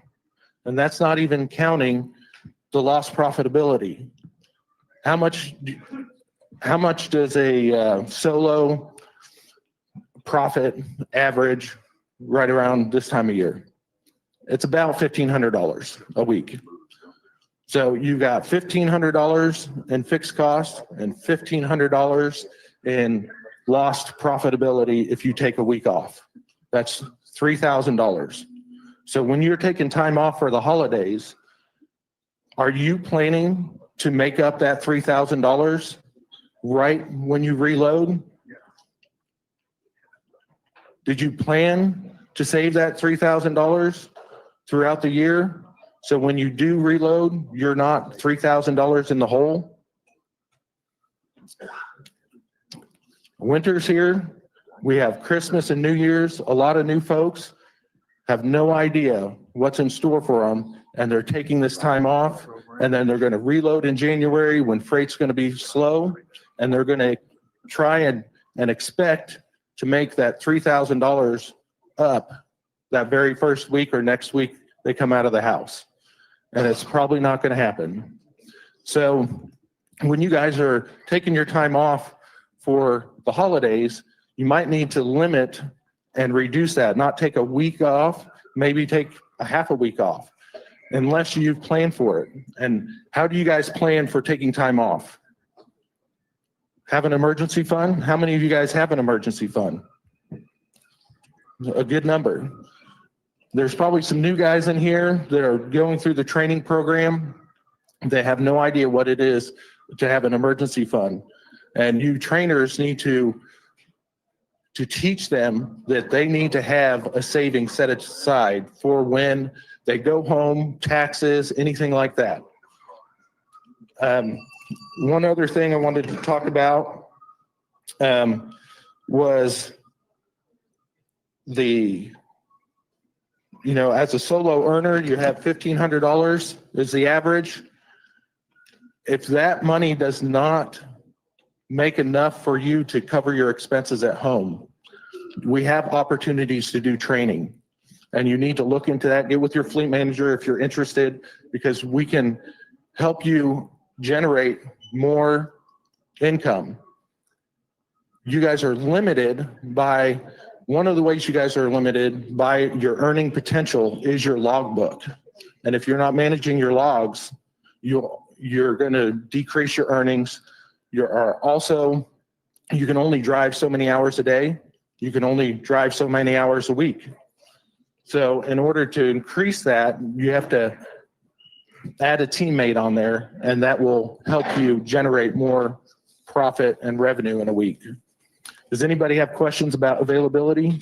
And that's not even counting the lost profitability. How much does a solo profit average right around this time of year? It's about $1,500 a week. So you got $1,500 in fixed cost and $1,500 in lost profitability if you take a week off. That's $3,000. So when you're taking time off for the holidays, are you planning to make up that $3,000 right when you reload? Did you plan to save that $3,000 throughout the year? So when you do reload, you're not $3,000 in the hole? Winter's here. We have Christmas and New Year's. A lot of new folks have no idea what's in store for them, and they're taking this time off, and then they're going to reload in January when freight's going to be slow, and they're going to try and expect to make that $3,000 up that very first week or next week they come out of the house. And it's probably not going to happen. So when you guys are taking your time off for the holidays, you might need to limit and reduce that, not take a week off, maybe take a half a week off, unless you've planned for it. And how do you guys plan for taking time off? Have an emergency fund? How many of you guys have an emergency fund? A good number. There's probably some new guys in here that are going through the training program. They have no idea what it is to have an emergency fund. And you trainers need to teach them that they need to have a savings set aside for when they go home, taxes, anything like that. One other thing I wanted to talk about was as a solo earner, you have $1,500 is the average. If that money does not make enough for you to cover your expenses at home, we have opportunities to do training. And you need to look into that. Get with your fleet manager if you're interested, because we can help you generate more income. You guys are limited by, one of the ways you guys are limited by your earning potential is your logbook. And if you're not managing your logs, you're going to decrease your earnings. You can only drive so many hours a day. You can only drive so many hours a week. So in order to increase that, you have to add a teammate on there, and that will help you generate more profit and revenue in a week. Does anybody have questions about availability?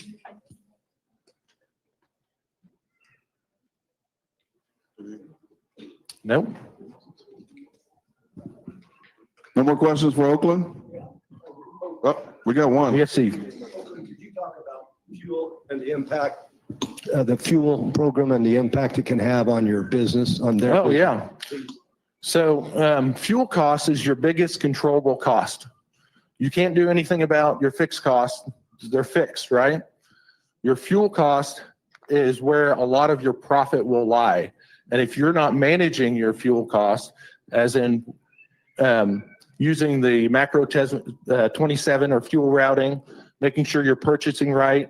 No? No more questions for Oakland? Oh, we got one. Yes, Steve. Could you talk about fuel and the impact the fuel program and the impact it can have on your business, on their? Oh, yeah. So fuel cost is your biggest controllable cost. You can't do anything about your fixed costs. They're fixed, right? Your fuel cost is where a lot of your profit will lie. And if you're not managing your fuel costs, as in using the macro 27 or fuel routing, making sure you're purchasing right,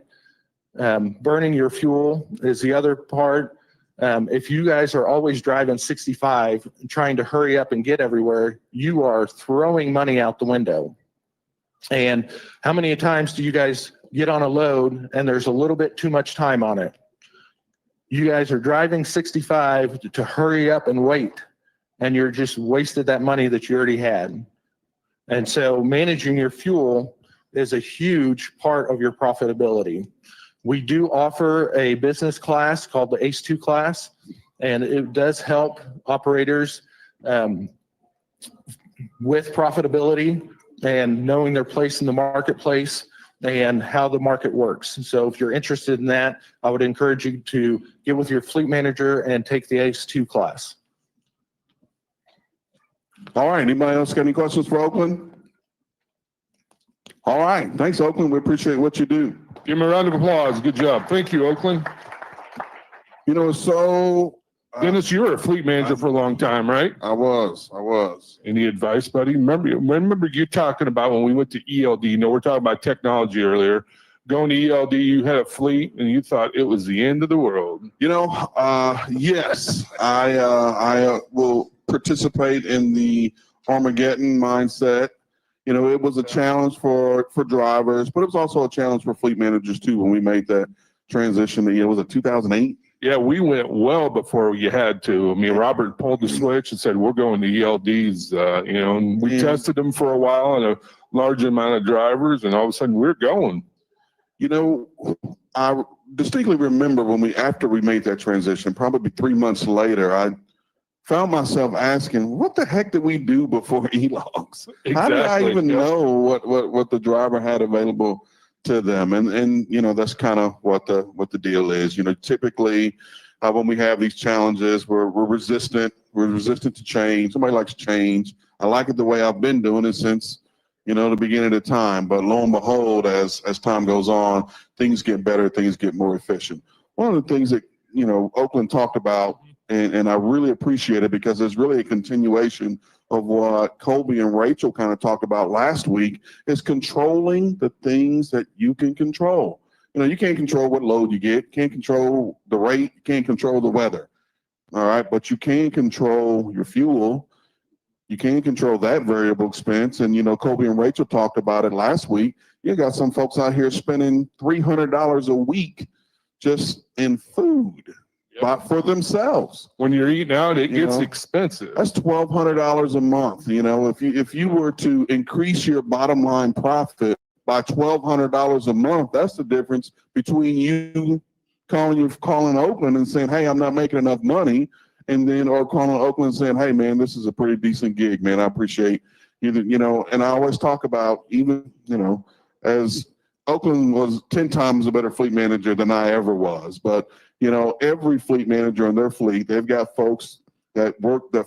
burning your fuel is the other part. If you guys are always driving 65 and trying to hurry up and get everywhere, you are throwing money out the window. And how many times do you guys get on a load and there's a little bit too much time on it? You guys are driving 65 to hurry up and wait, and you're just wasted that money that you already had. And so managing your fuel is a huge part of your profitability. We do offer a business class called the ACE2 class, and it does help operators with profitability and knowing their place in the marketplace and how the market works. So if you're interested in that, I would encourage you to get with your fleet manager and take the ACE2 class. All right, anybody else got any questions for Oakland? All right, thanks, Oakland. We appreciate what you do. Give him a round of applause. Good job. Thank you, Oakland. You know, so Dennis, you were a fleet manager for a long time, right? I was. Any advice, buddy? Remember you talking about when we went to ELD, you know, we're talking about technology earlier. Going to ELD, you had a fleet and you thought it was the end of the world. You know, yes, I will participate in the Armageddon mindset. You know, it was a challenge for drivers, but it was also a challenge for fleet managers too when we made that transition. It was 2008. Yeah, we went well before you had to. I mean, Robert pulled the switch and said, we're going to ELDs, you know, and we tested them for a while on a large amount of drivers, and all of a sudden we're going. You know, I distinctly remember after we made that transition, probably 3 months later, I found myself asking, what the heck did we do before e-logs? How did I even know what the driver had available to them? And you know, that's kind of what the deal is. You know, typically when we have these challenges, we're resistant. We're resistant to change. Somebody likes change. I like it the way I've been doing it since, you know, the beginning of the time. But lo and behold, as time goes on, things get better, things get more efficient. One of the things that, you know, Oakland talked about, and I really appreciate it because it's really a continuation of what Colby and Rachel kind of talked about last week, is controlling the things that you can control. You know, you can't control what load you get, can't control the rate, can't control the weather. All right, but you can control your fuel. You can control that variable expense. And, you know, Colby and Rachel talked about it last week. You got some folks out here spending $300 a week just in food. But for themselves. When you're eating out, it gets expensive. That's $1,200 a month. You know, if you were to increase your bottom line profit by $1,200 a month, that's the difference between you calling Oakland and saying, hey, I'm not making enough money, and then or calling Oakland and saying, hey man, this is a pretty decent gig, man. I appreciate you. You know, and I always talk about, even, you know, as Oakland was 10 times a better fleet manager than I ever was, but you know, every fleet manager in their fleet, they've got folks that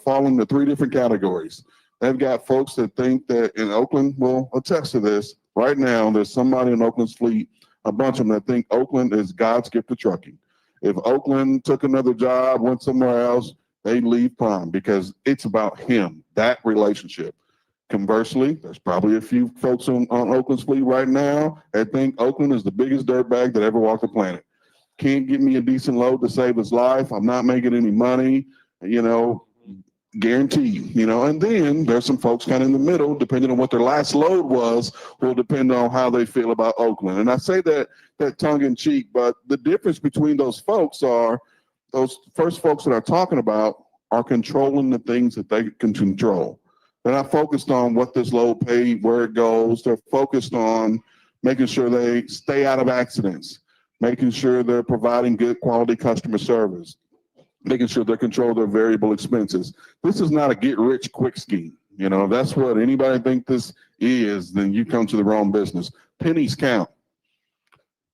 fall into 3 different categories. They've got folks that think that, and Oakland will attest to this, right now, there's somebody in Oakland's fleet, a bunch of them that think Oakland is God's gift to trucking. If Oakland took another job, went somewhere else, they'd leave Prime because it's about him, that relationship. Conversely, there's probably a few folks on Oakland's fleet right now that think Oakland is the biggest dirtbag that ever walked the planet. Can't get me a decent load to save his life. I'm not making any money, you know, guaranteed, you know. And then there's some folks kind of in the middle, depending on what their last load was, will depend on how they feel about Oakland. And I say that tongue in cheek, but the difference between those folks are those first folks that I'm talking about are controlling the things that they can control. They're not focused on what this load paid, where it goes. They're focused on making sure they stay out of accidents, making sure they're providing good quality customer service, making sure they control their variable expenses. This is not a get-rich-quick scheme. You know, if that's what anybody think this is, then you come to the wrong business. Pennies count.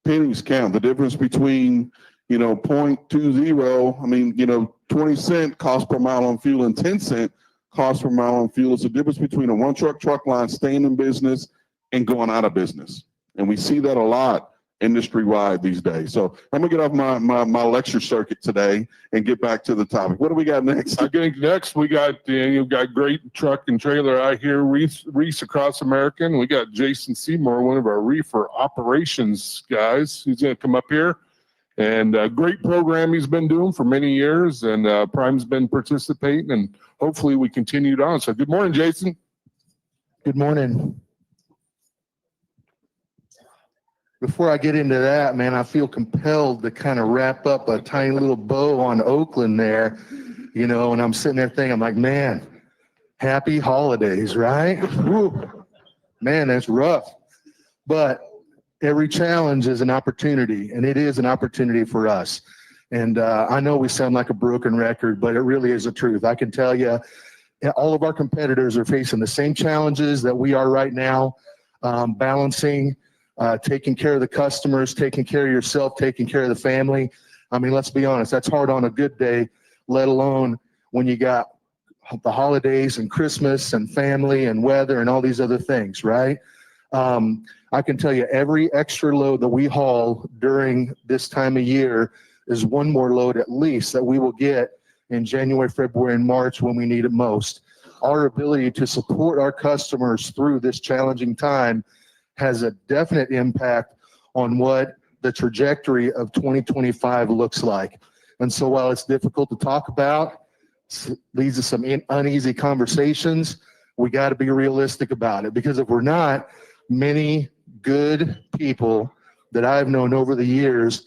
Pennies count. The difference between, .20, I mean, 20 cent cost per mile on fuel and 10 cent cost per mile on fuel. It's the difference between a one truck line staying in business and going out of business. And we see that a lot industry-wide these days. So I'm gonna get off my lecture circuit today and get back to the topic. What do we got next? I think next you've got great truck and trailer out here, Wreaths Across America. And we got Jason Seymour, one of our reefer operations guys. He's gonna come up here. And a great program he's been doing for many years, and Prime's been participating, and hopefully we continued on. So good morning, Jason. Good morning. Before I get into that, man, I feel compelled to kind of wrap up a tiny little bow on Oakland there, and I'm sitting there thinking, I'm like, man, happy holidays, right? Whew. Man, that's rough. But every challenge is an opportunity, and it is an opportunity for us. And I know we sound like a broken record, but it really is the truth. I can tell you, all of our competitors are facing the same challenges that we are right now, balancing taking care of the customers, taking care of yourself, taking care of the family. I mean, let's be honest, that's hard on a good day, let alone when you got the holidays and Christmas and family and weather and all these other things, right? I can tell you every extra load that we haul during this time of year is one more load at least that we will get in January, February, and March when we need it most. Our ability to support our customers through this challenging time has a definite impact on what the trajectory of 2025 looks like. And so while it's difficult to talk about, leads to some uneasy conversations, we got to be realistic about it, because if we're not, many good people that I've known over the years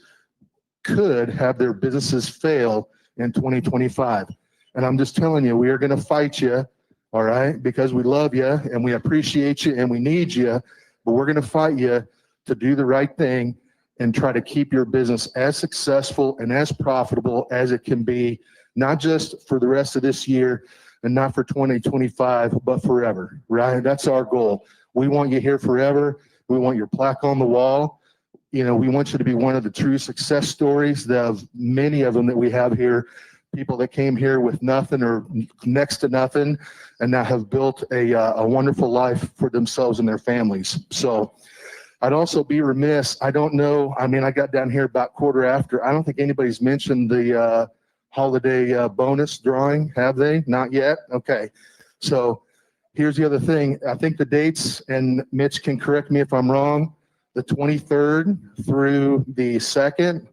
could have their businesses fail in 2025. And I'm just telling you, we are going to fight you, all right, because we love you and we appreciate you and we need you. But we're going to fight you to do the right thing and try to keep your business as successful and as profitable as it can be, not just for the rest of this year and not for 2025, but forever, right? That's our goal. We want you here forever. We want your plaque on the wall. We want you to be one of the true success stories of many of them that we have here. People that came here with nothing or next to nothing and now have built a wonderful life for themselves and their families. So I'd also be remiss, I don't know, I mean, I got down here about quarter after. I don't think anybody's mentioned the holiday bonus drawing, have they? Not yet? Okay. So here's the other thing. I think the dates, and Mitch can correct me if I'm wrong, the 23rd through the 2nd,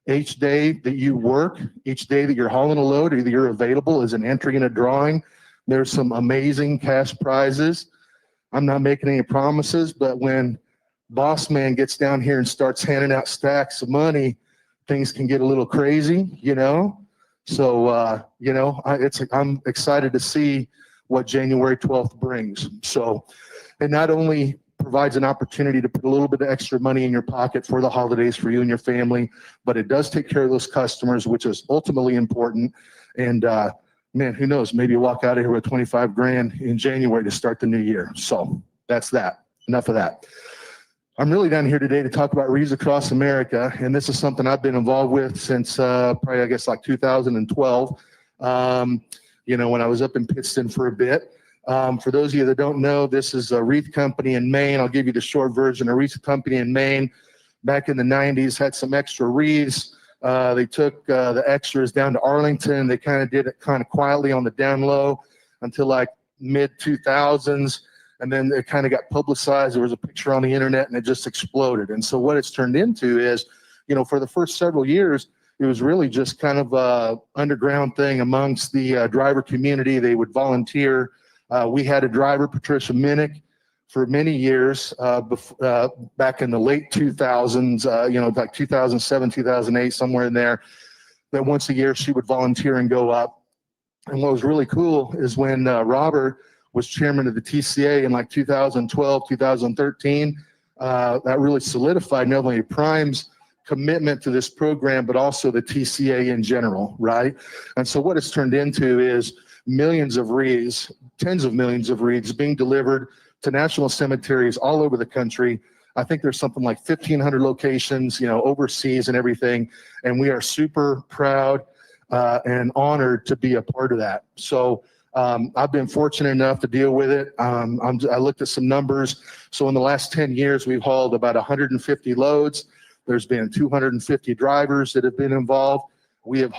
each day that you work, each day that you're hauling a load, either you're available as an entry in a drawing. There's some amazing cash prizes. I'm not making any promises, but when Boss Man gets down here and starts handing out stacks of money, things can get a little crazy, So, I'm excited to see what January 12th brings. So, it not only provides an opportunity to put a little bit of extra money in your pocket for the holidays for you and your family, but it does take care of those customers, which is ultimately important. And man, who knows, maybe you walk out of here with 25 grand in January to start the new year. So that's that. Enough of that. I'm really down here today to talk about Wreaths Across America, and this is something I've been involved with since probably, I guess, like 2012, when I was up in Pittston for a bit. For those of you that don't know, this is a wreath company in Maine. I'll give you the short version. A wreath company in Maine back in the 90s had some extra wreaths. They took the extras down to Arlington. They kind of did it kind of quietly on the down low until like mid 2000s. And then it kind of got publicized. There was a picture on the internet and it just exploded. And so what it's turned into is, for the first several years, it was really just kind of a underground thing amongst the driver community. They would volunteer. We had a driver, Patricia Minnick, for many years back in the late 2000s, like 2007, 2008, somewhere in there, that once a year she would volunteer and go up. And what was really cool is when Robert was chairman of the TCA in like 2012, 2013, that really solidified not only Prime's commitment to this program, but also the TCA in general, right? And so what it's turned into is millions of wreaths, tens of millions of wreaths being delivered to national cemeteries all over the country. I think there's something like 1,500 locations, overseas and everything. And we are super proud and honored to be a part of that. So I've been fortunate enough to deal with it. I looked at some numbers. So in the last 10 years, we've hauled about 150 loads. There's been 250 drivers that have been involved. We have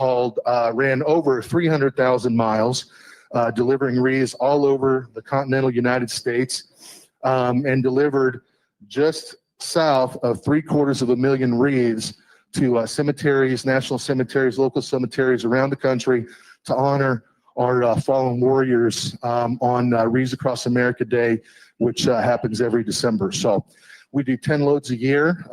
ran over 300,000 miles, delivering wreaths all over the continental United States, and delivered just south of 750,000 wreaths to cemeteries, national cemeteries, local cemeteries around the country to honor our fallen warriors on Wreaths Across America Day, which happens every December. So we do 10 loads a year.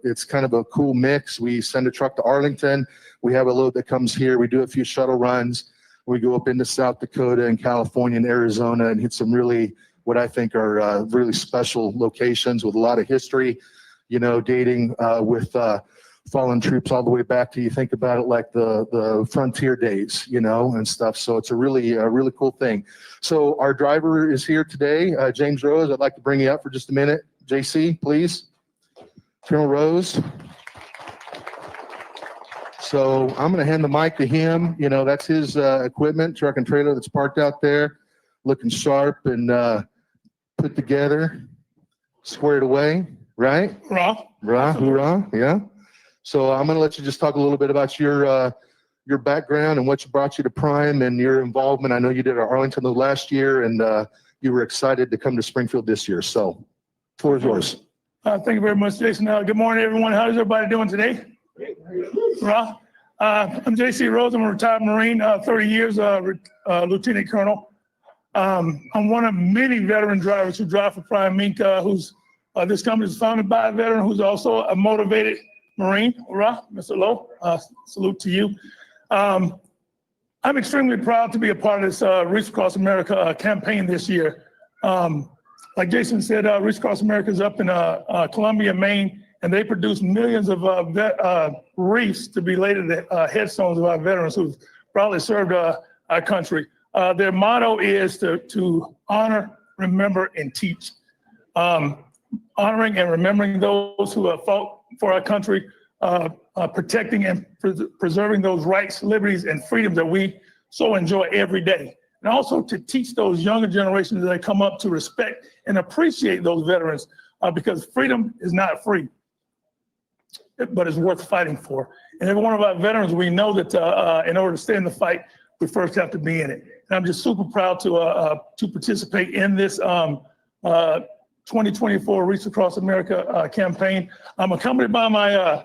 It's kind of a cool mix. We send a truck to Arlington. We have a load that comes here. We do a few shuttle runs. We go up into South Dakota and California and Arizona and hit some really, what I think are really special locations with a lot of history, dating with fallen troops all the way back to, you think about it, like the frontier days, and stuff. So it's a really cool thing. So our driver is here today, James Rose. I'd like to bring you up for just a minute. JC, please. Colonel Rose. So I'm going to hand the mic to him. That's his equipment, truck and trailer that's parked out there, looking sharp and put together, squared away, right? Rah, hoorah, yeah. So I'm going to let you just talk a little bit about your background and what brought you to Prime and your involvement. I know you did Arlington last year, and you were excited to come to Springfield this year. So, floor is yours. Thank you very much, Jason. Good morning, everyone. How's everybody doing today? I'm JC Rose. I'm a retired Marine, 30 years, Lieutenant Colonel. I'm one of many veteran drivers who drive for Prime Inc., who's this company is founded by a veteran who's also a motivated Marine. Mr. Lowe, salute to you. I'm extremely proud to be a part of this Wreaths Across America campaign this year. Like Jason said, Wreaths Across America is up in Columbia, Maine, and they produce millions of wreaths to be laid at the headstones of our veterans who've proudly served our country. Their motto is to honor, remember, and teach. Honoring and remembering those who have fought for our country, protecting and preserving those rights, liberties, and freedoms that we so enjoy every day. And also to teach those younger generations that come up to respect and appreciate those veterans, because freedom is not free, but it's worth fighting for. And every one of our veterans, we know that in order to stay in the fight, we first have to be in it. And I'm just super proud to participate in this 2024 Wreaths Across America campaign. I'm accompanied by my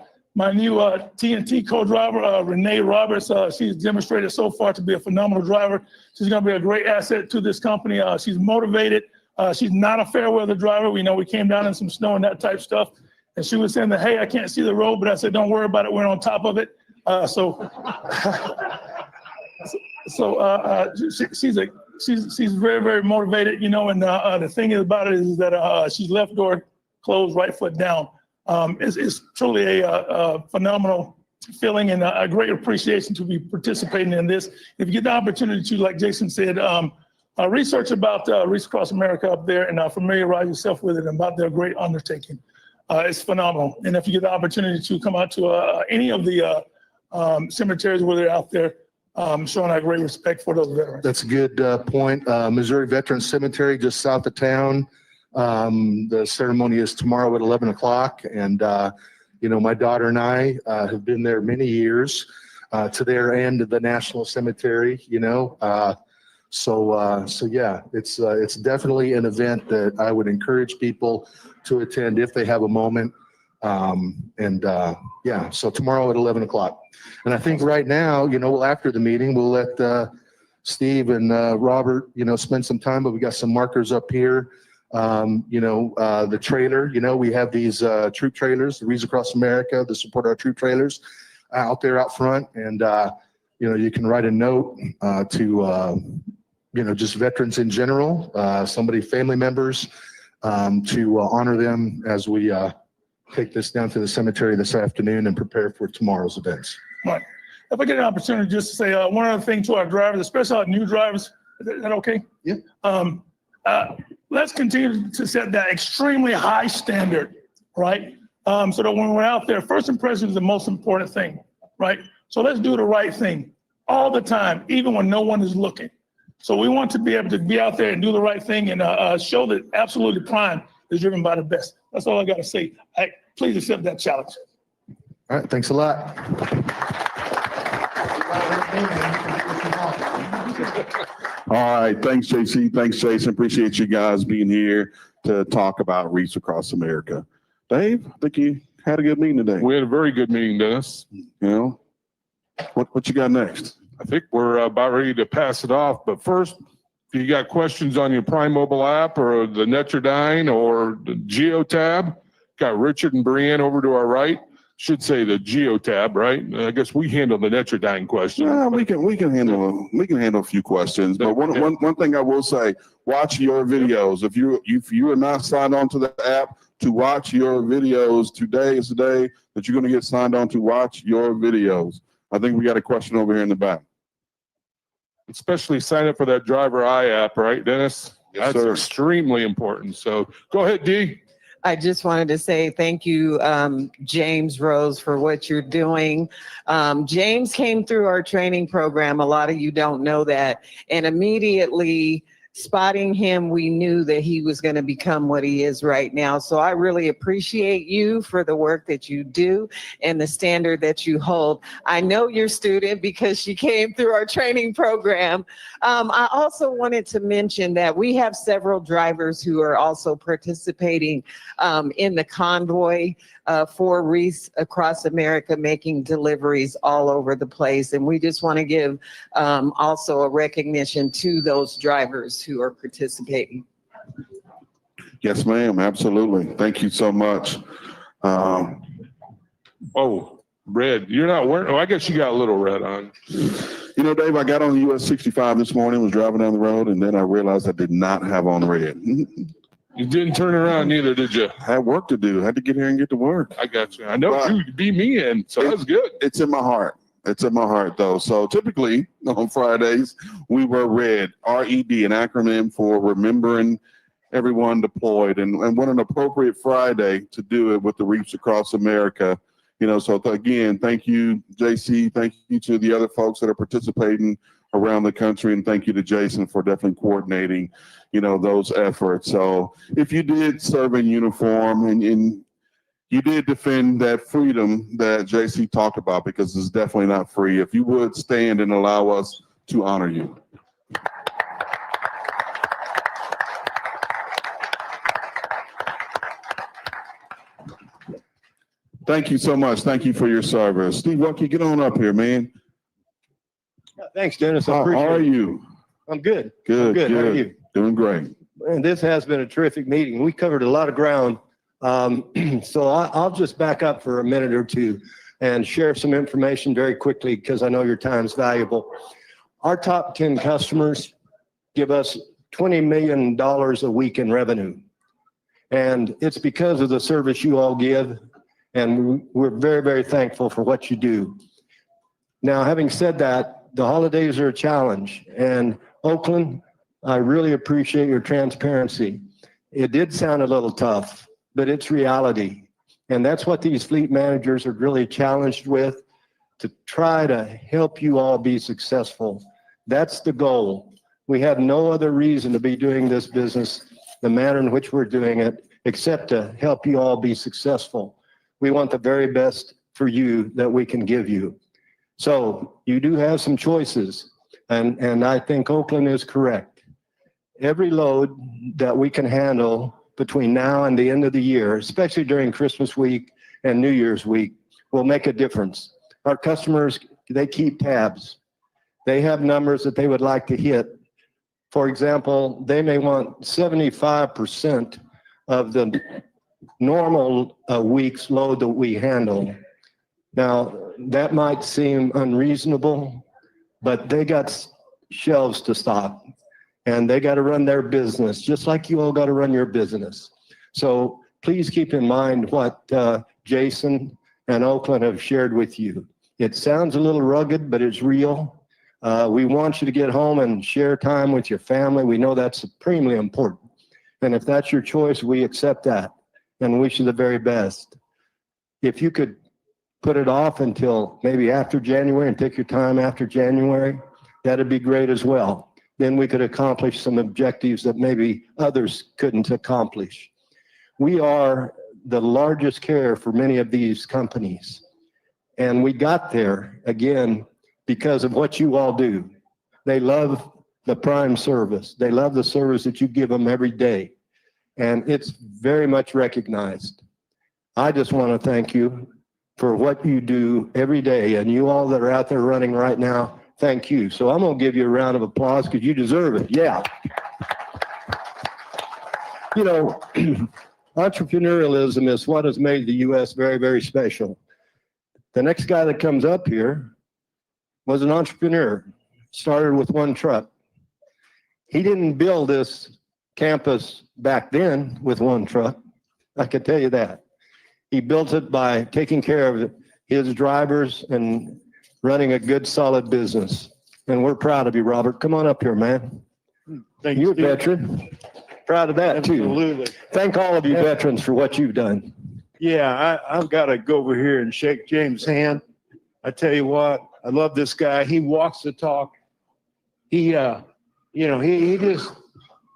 new TNT co-driver, Renee Roberts. She's demonstrated so far to be a phenomenal driver. She's going to be a great asset to this company. She's motivated. She's not a fair weather driver. We know we came down in some snow and that type stuff. And she was saying that, hey, I can't see the road, but I said, don't worry about it. We're on top of it. She's very, very motivated, and the thing about it is that she's left door closed, right foot down. It's truly a phenomenal feeling and a great appreciation to be participating in this. If you get the opportunity to, like Jason said, research about Wreaths Across America up there and familiarize yourself with it and about their great undertaking. It's phenomenal. And if you get the opportunity to come out to any of the cemeteries where they're out there, showing our great respect for those veterans. That's a good point. Missouri Veterans Cemetery, just south of town. The ceremony is tomorrow at 11 o'clock. And, my daughter and I have been there many years to their end of the National Cemetery, So yeah, it's definitely an event that I would encourage people to attend if they have a moment. Yeah, so tomorrow at 11 o'clock. And I think right now, after the meeting, we'll let Steve and Robert, spend some time, but we got some markers up here. The trailer, we have these troop trailers, the Wreaths Across America, that support our troop trailers out there out front. And, you can write a note to, just veterans in general, family members, to honor them as we take this down to the cemetery this afternoon and prepare for tomorrow's events. Right. If I get an opportunity just to say one other thing to our drivers, especially our new drivers, is that okay? Yeah. Let's continue to set that extremely high standard right? So that when we're out there, first impression is the most important thing, right? So let's do the right thing all the time, even when no one is looking. So we want to be able to be out there and do the right thing and show that absolutely Prime is driven by the best. That's all I got to say. Please accept that challenge. All right, thanks a lot. All right, thanks, JC. Thanks, Jason. Appreciate you guys being here to talk about Wreaths Across America. Dave, I think you had a good meeting today. We had a very good meeting, Dennis. You know, what you got next? I think we're about ready to pass it off, but first, if you got questions on your Prime mobile app or the Netrodyne or the GeoTab, got Richard and Brianne over to our right. Should say the GeoTab, right? I guess we handle the Netrodyne question. Yeah, we can handle a few questions. But one thing I will say, watch your videos. If you are not signed on to the app to watch your videos, today is the day that you're going to get signed on to watch your videos. I think we got a question over here in the back. Especially sign up for that Driver Eye app, right, Dennis? Yes, That's sir. extremely important. So go ahead, Dee. I just wanted to say thank you, James Rose, for what you're doing. James came through our training program. A lot of you don't know that. And immediately spotting him, we knew that he was going to become what he is right now. So I really appreciate you for the work that you do and the standard that you hold. I know your student because she came through our training program. I also wanted to mention that we have several drivers who are also participating in the convoy for Wreaths Across America, making deliveries all over the place. And we just want to give also a recognition to those drivers who are participating. Yes, ma'am. Absolutely. Thank you so much. Oh, red. You're not wearing, oh, I guess you got a little red on. You know, Dave, I got on the US 65 this morning, was driving down the road, and then I realized I did not have on red. You didn't turn around neither, did you? I had work to do. I had to get here and get to work. I got you. I know you beat me in, so that's good. It's in my heart. It's in my heart, though. So typically on Fridays, we wear red, R-E-D, an acronym for Remembering Everyone Deployed. And what an appropriate Friday to do it with the Wreaths Across America. You know, so again, thank you, JC. Thank you to the other folks that are participating around the country. And thank you to Jason for definitely coordinating, you know, those efforts. So if you did serve in uniform and you did defend that freedom that JC talked about, because it's definitely not free, if you would stand and allow us to honor you. Thank you so much. Thank you for your service. Steve Wutke, get on up here, man. Thanks, Dennis. I How appreciate are it. you? I'm good. Good, I'm good. How are you? Doing great. And this has been a terrific meeting. We covered a lot of ground. So I'll just back up for a minute or two and share some information very quickly because I know your time's valuable. Our top 10 customers give us $20 million a week in revenue. And it's because of the service you all give. And we're very, very thankful for what you do. Now, having said that, the holidays are a challenge. And Oakland, I really appreciate your transparency. It did sound a little tough, but it's reality. And that's what these fleet managers are really challenged with, to try to help you all be successful. That's the goal. We have no other reason to be doing this business the manner in which we're doing it, except to help you all be successful. We want the very best for you that we can give you. So you do have some choices, and I think Oakland is correct. Every load that we can handle between now and the end of the year, especially during Christmas week and New Year's week, will make a difference. Our customers, they keep tabs. They have numbers that they would like to hit. For example, they may want 75% of the normal week's load that we handle. Now, that might seem unreasonable, but they got shelves to stock and they got to run their business just like you all got to run your business. So please keep in mind what Jason and Oakland have shared with you. It sounds a little rugged, but it's real. We want you to get home and share time with your family. We know that's supremely important. And if that's your choice, we accept that. and wish you the very best. If you could put it off until maybe after January and take your time after January, that'd be great as well. Then we could accomplish some objectives that maybe others couldn't accomplish. We are the largest carrier for many of these companies. And we got there, again, because of what you all do. They love the Prime service. They love the service that you give them every day. And it's very much recognized. I just want to thank you for what you do every day. And you all that are out there running right now, thank you. So I'm going to give you a round of applause because you deserve it. Yeah. You know, entrepreneurialism is what has made the U.S. very, very special. The next guy that comes up here was an entrepreneur, started with one truck. He didn't build this campus back then with one truck. I can tell you that. He built it by taking care of his drivers and running a good, solid business. And we're proud of you, Robert. Come on up here, man. Thank You're a you. veteran. Proud of that, too. Absolutely. Thank all of you veterans for what you've done. Yeah, I've got to go over here and shake James' hand. I tell you what, I love this guy. He walks the talk. He just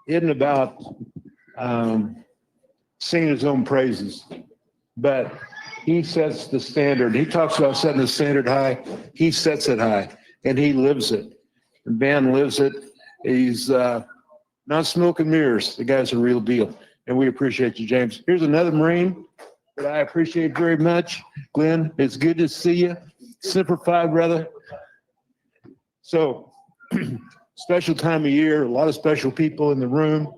isn't about singing his own praises, but he sets the standard. He talks about setting the standard high. He sets it high, and he lives it. And Ben lives it. He's not smoke and mirrors. The guy's a real deal, and we appreciate you, James. Here's another Marine that I appreciate very much. Glenn, it's good to see you. Semper Fi, brother. So, special time of year, a lot of special people in the room.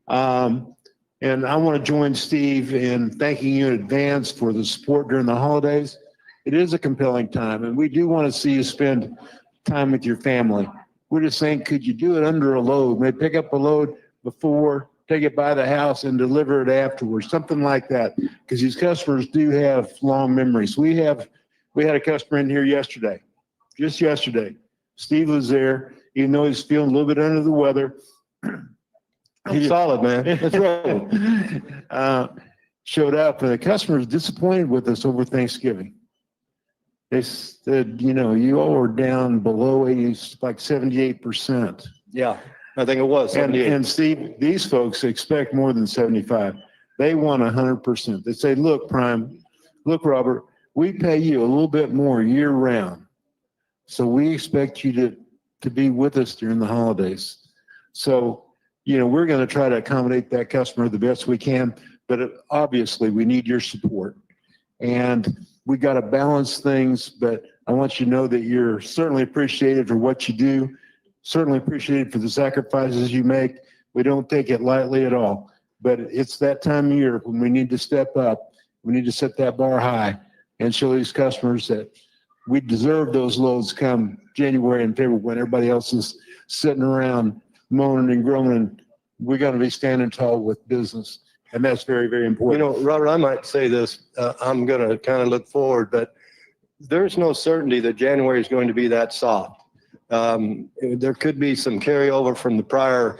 And I want to join Steve in thanking you in advance for the support during the holidays. It is a compelling time, and we do want to see you spend time with your family. We're just saying, could you do it under a load? Maybe pick up a load before, take it by the house and deliver it afterwards, something like that. Because these customers do have long memories. We had a customer in here yesterday, just yesterday. Steve was there, even though he's feeling a little bit under the weather. He's solid, man. That's right. Showed up, and the customer was disappointed with us over Thanksgiving. They said, you all were down below 80, like 78%. Yeah, I think it was. And Steve, these folks expect more than 75. They want 100%. They say, look, Prime, look, Robert, we pay you a little bit more year round. So we expect you to be with us during the holidays. So, we're going to try to accommodate that customer the best we can, but obviously we need your support. And we got to balance things, but I want you to know that you're certainly appreciated for what you do, certainly appreciated for the sacrifices you make. We don't take it lightly at all, but it's that time of year when we need to step up. We need to set that bar high and show these customers that we deserve those loads come January and February when everybody else is sitting around moaning and groaning. We're going to be standing tall with business. And that's very, very important. Robert, I might say this, I'm going to kind of look forward, but there's no certainty that January is going to be that soft. There could be some carryover from the prior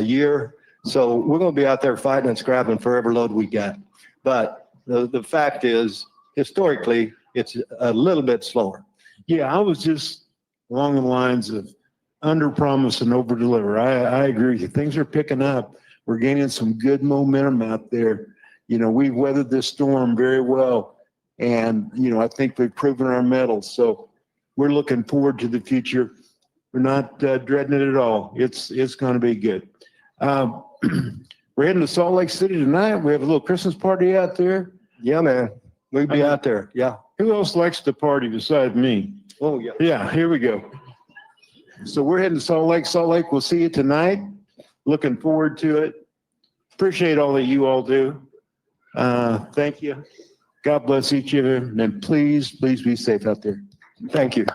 year. So we're going to be out there fighting and scrapping for every load we get. But the fact is, historically, it's a little bit slower. Yeah, I was just along the lines of under promise and over deliver. I agree with you. Things are picking up. We're gaining some good momentum out there. We've weathered this storm very well. And, I think we've proven our mettle. So we're looking forward to the future. We're not dreading it at all. It's going to be good. We're heading to Salt Lake City tonight. We have a little Christmas party out there. Yeah, man. We'll be out there. Yeah. Who else likes to party besides me? Oh, yeah. Yeah, here we go. So we're heading to Salt Lake. Salt Lake, we'll see you tonight. Looking forward to it. Appreciate all that you all do. Thank you. God bless each of you. And please, please be safe out there. Thank you.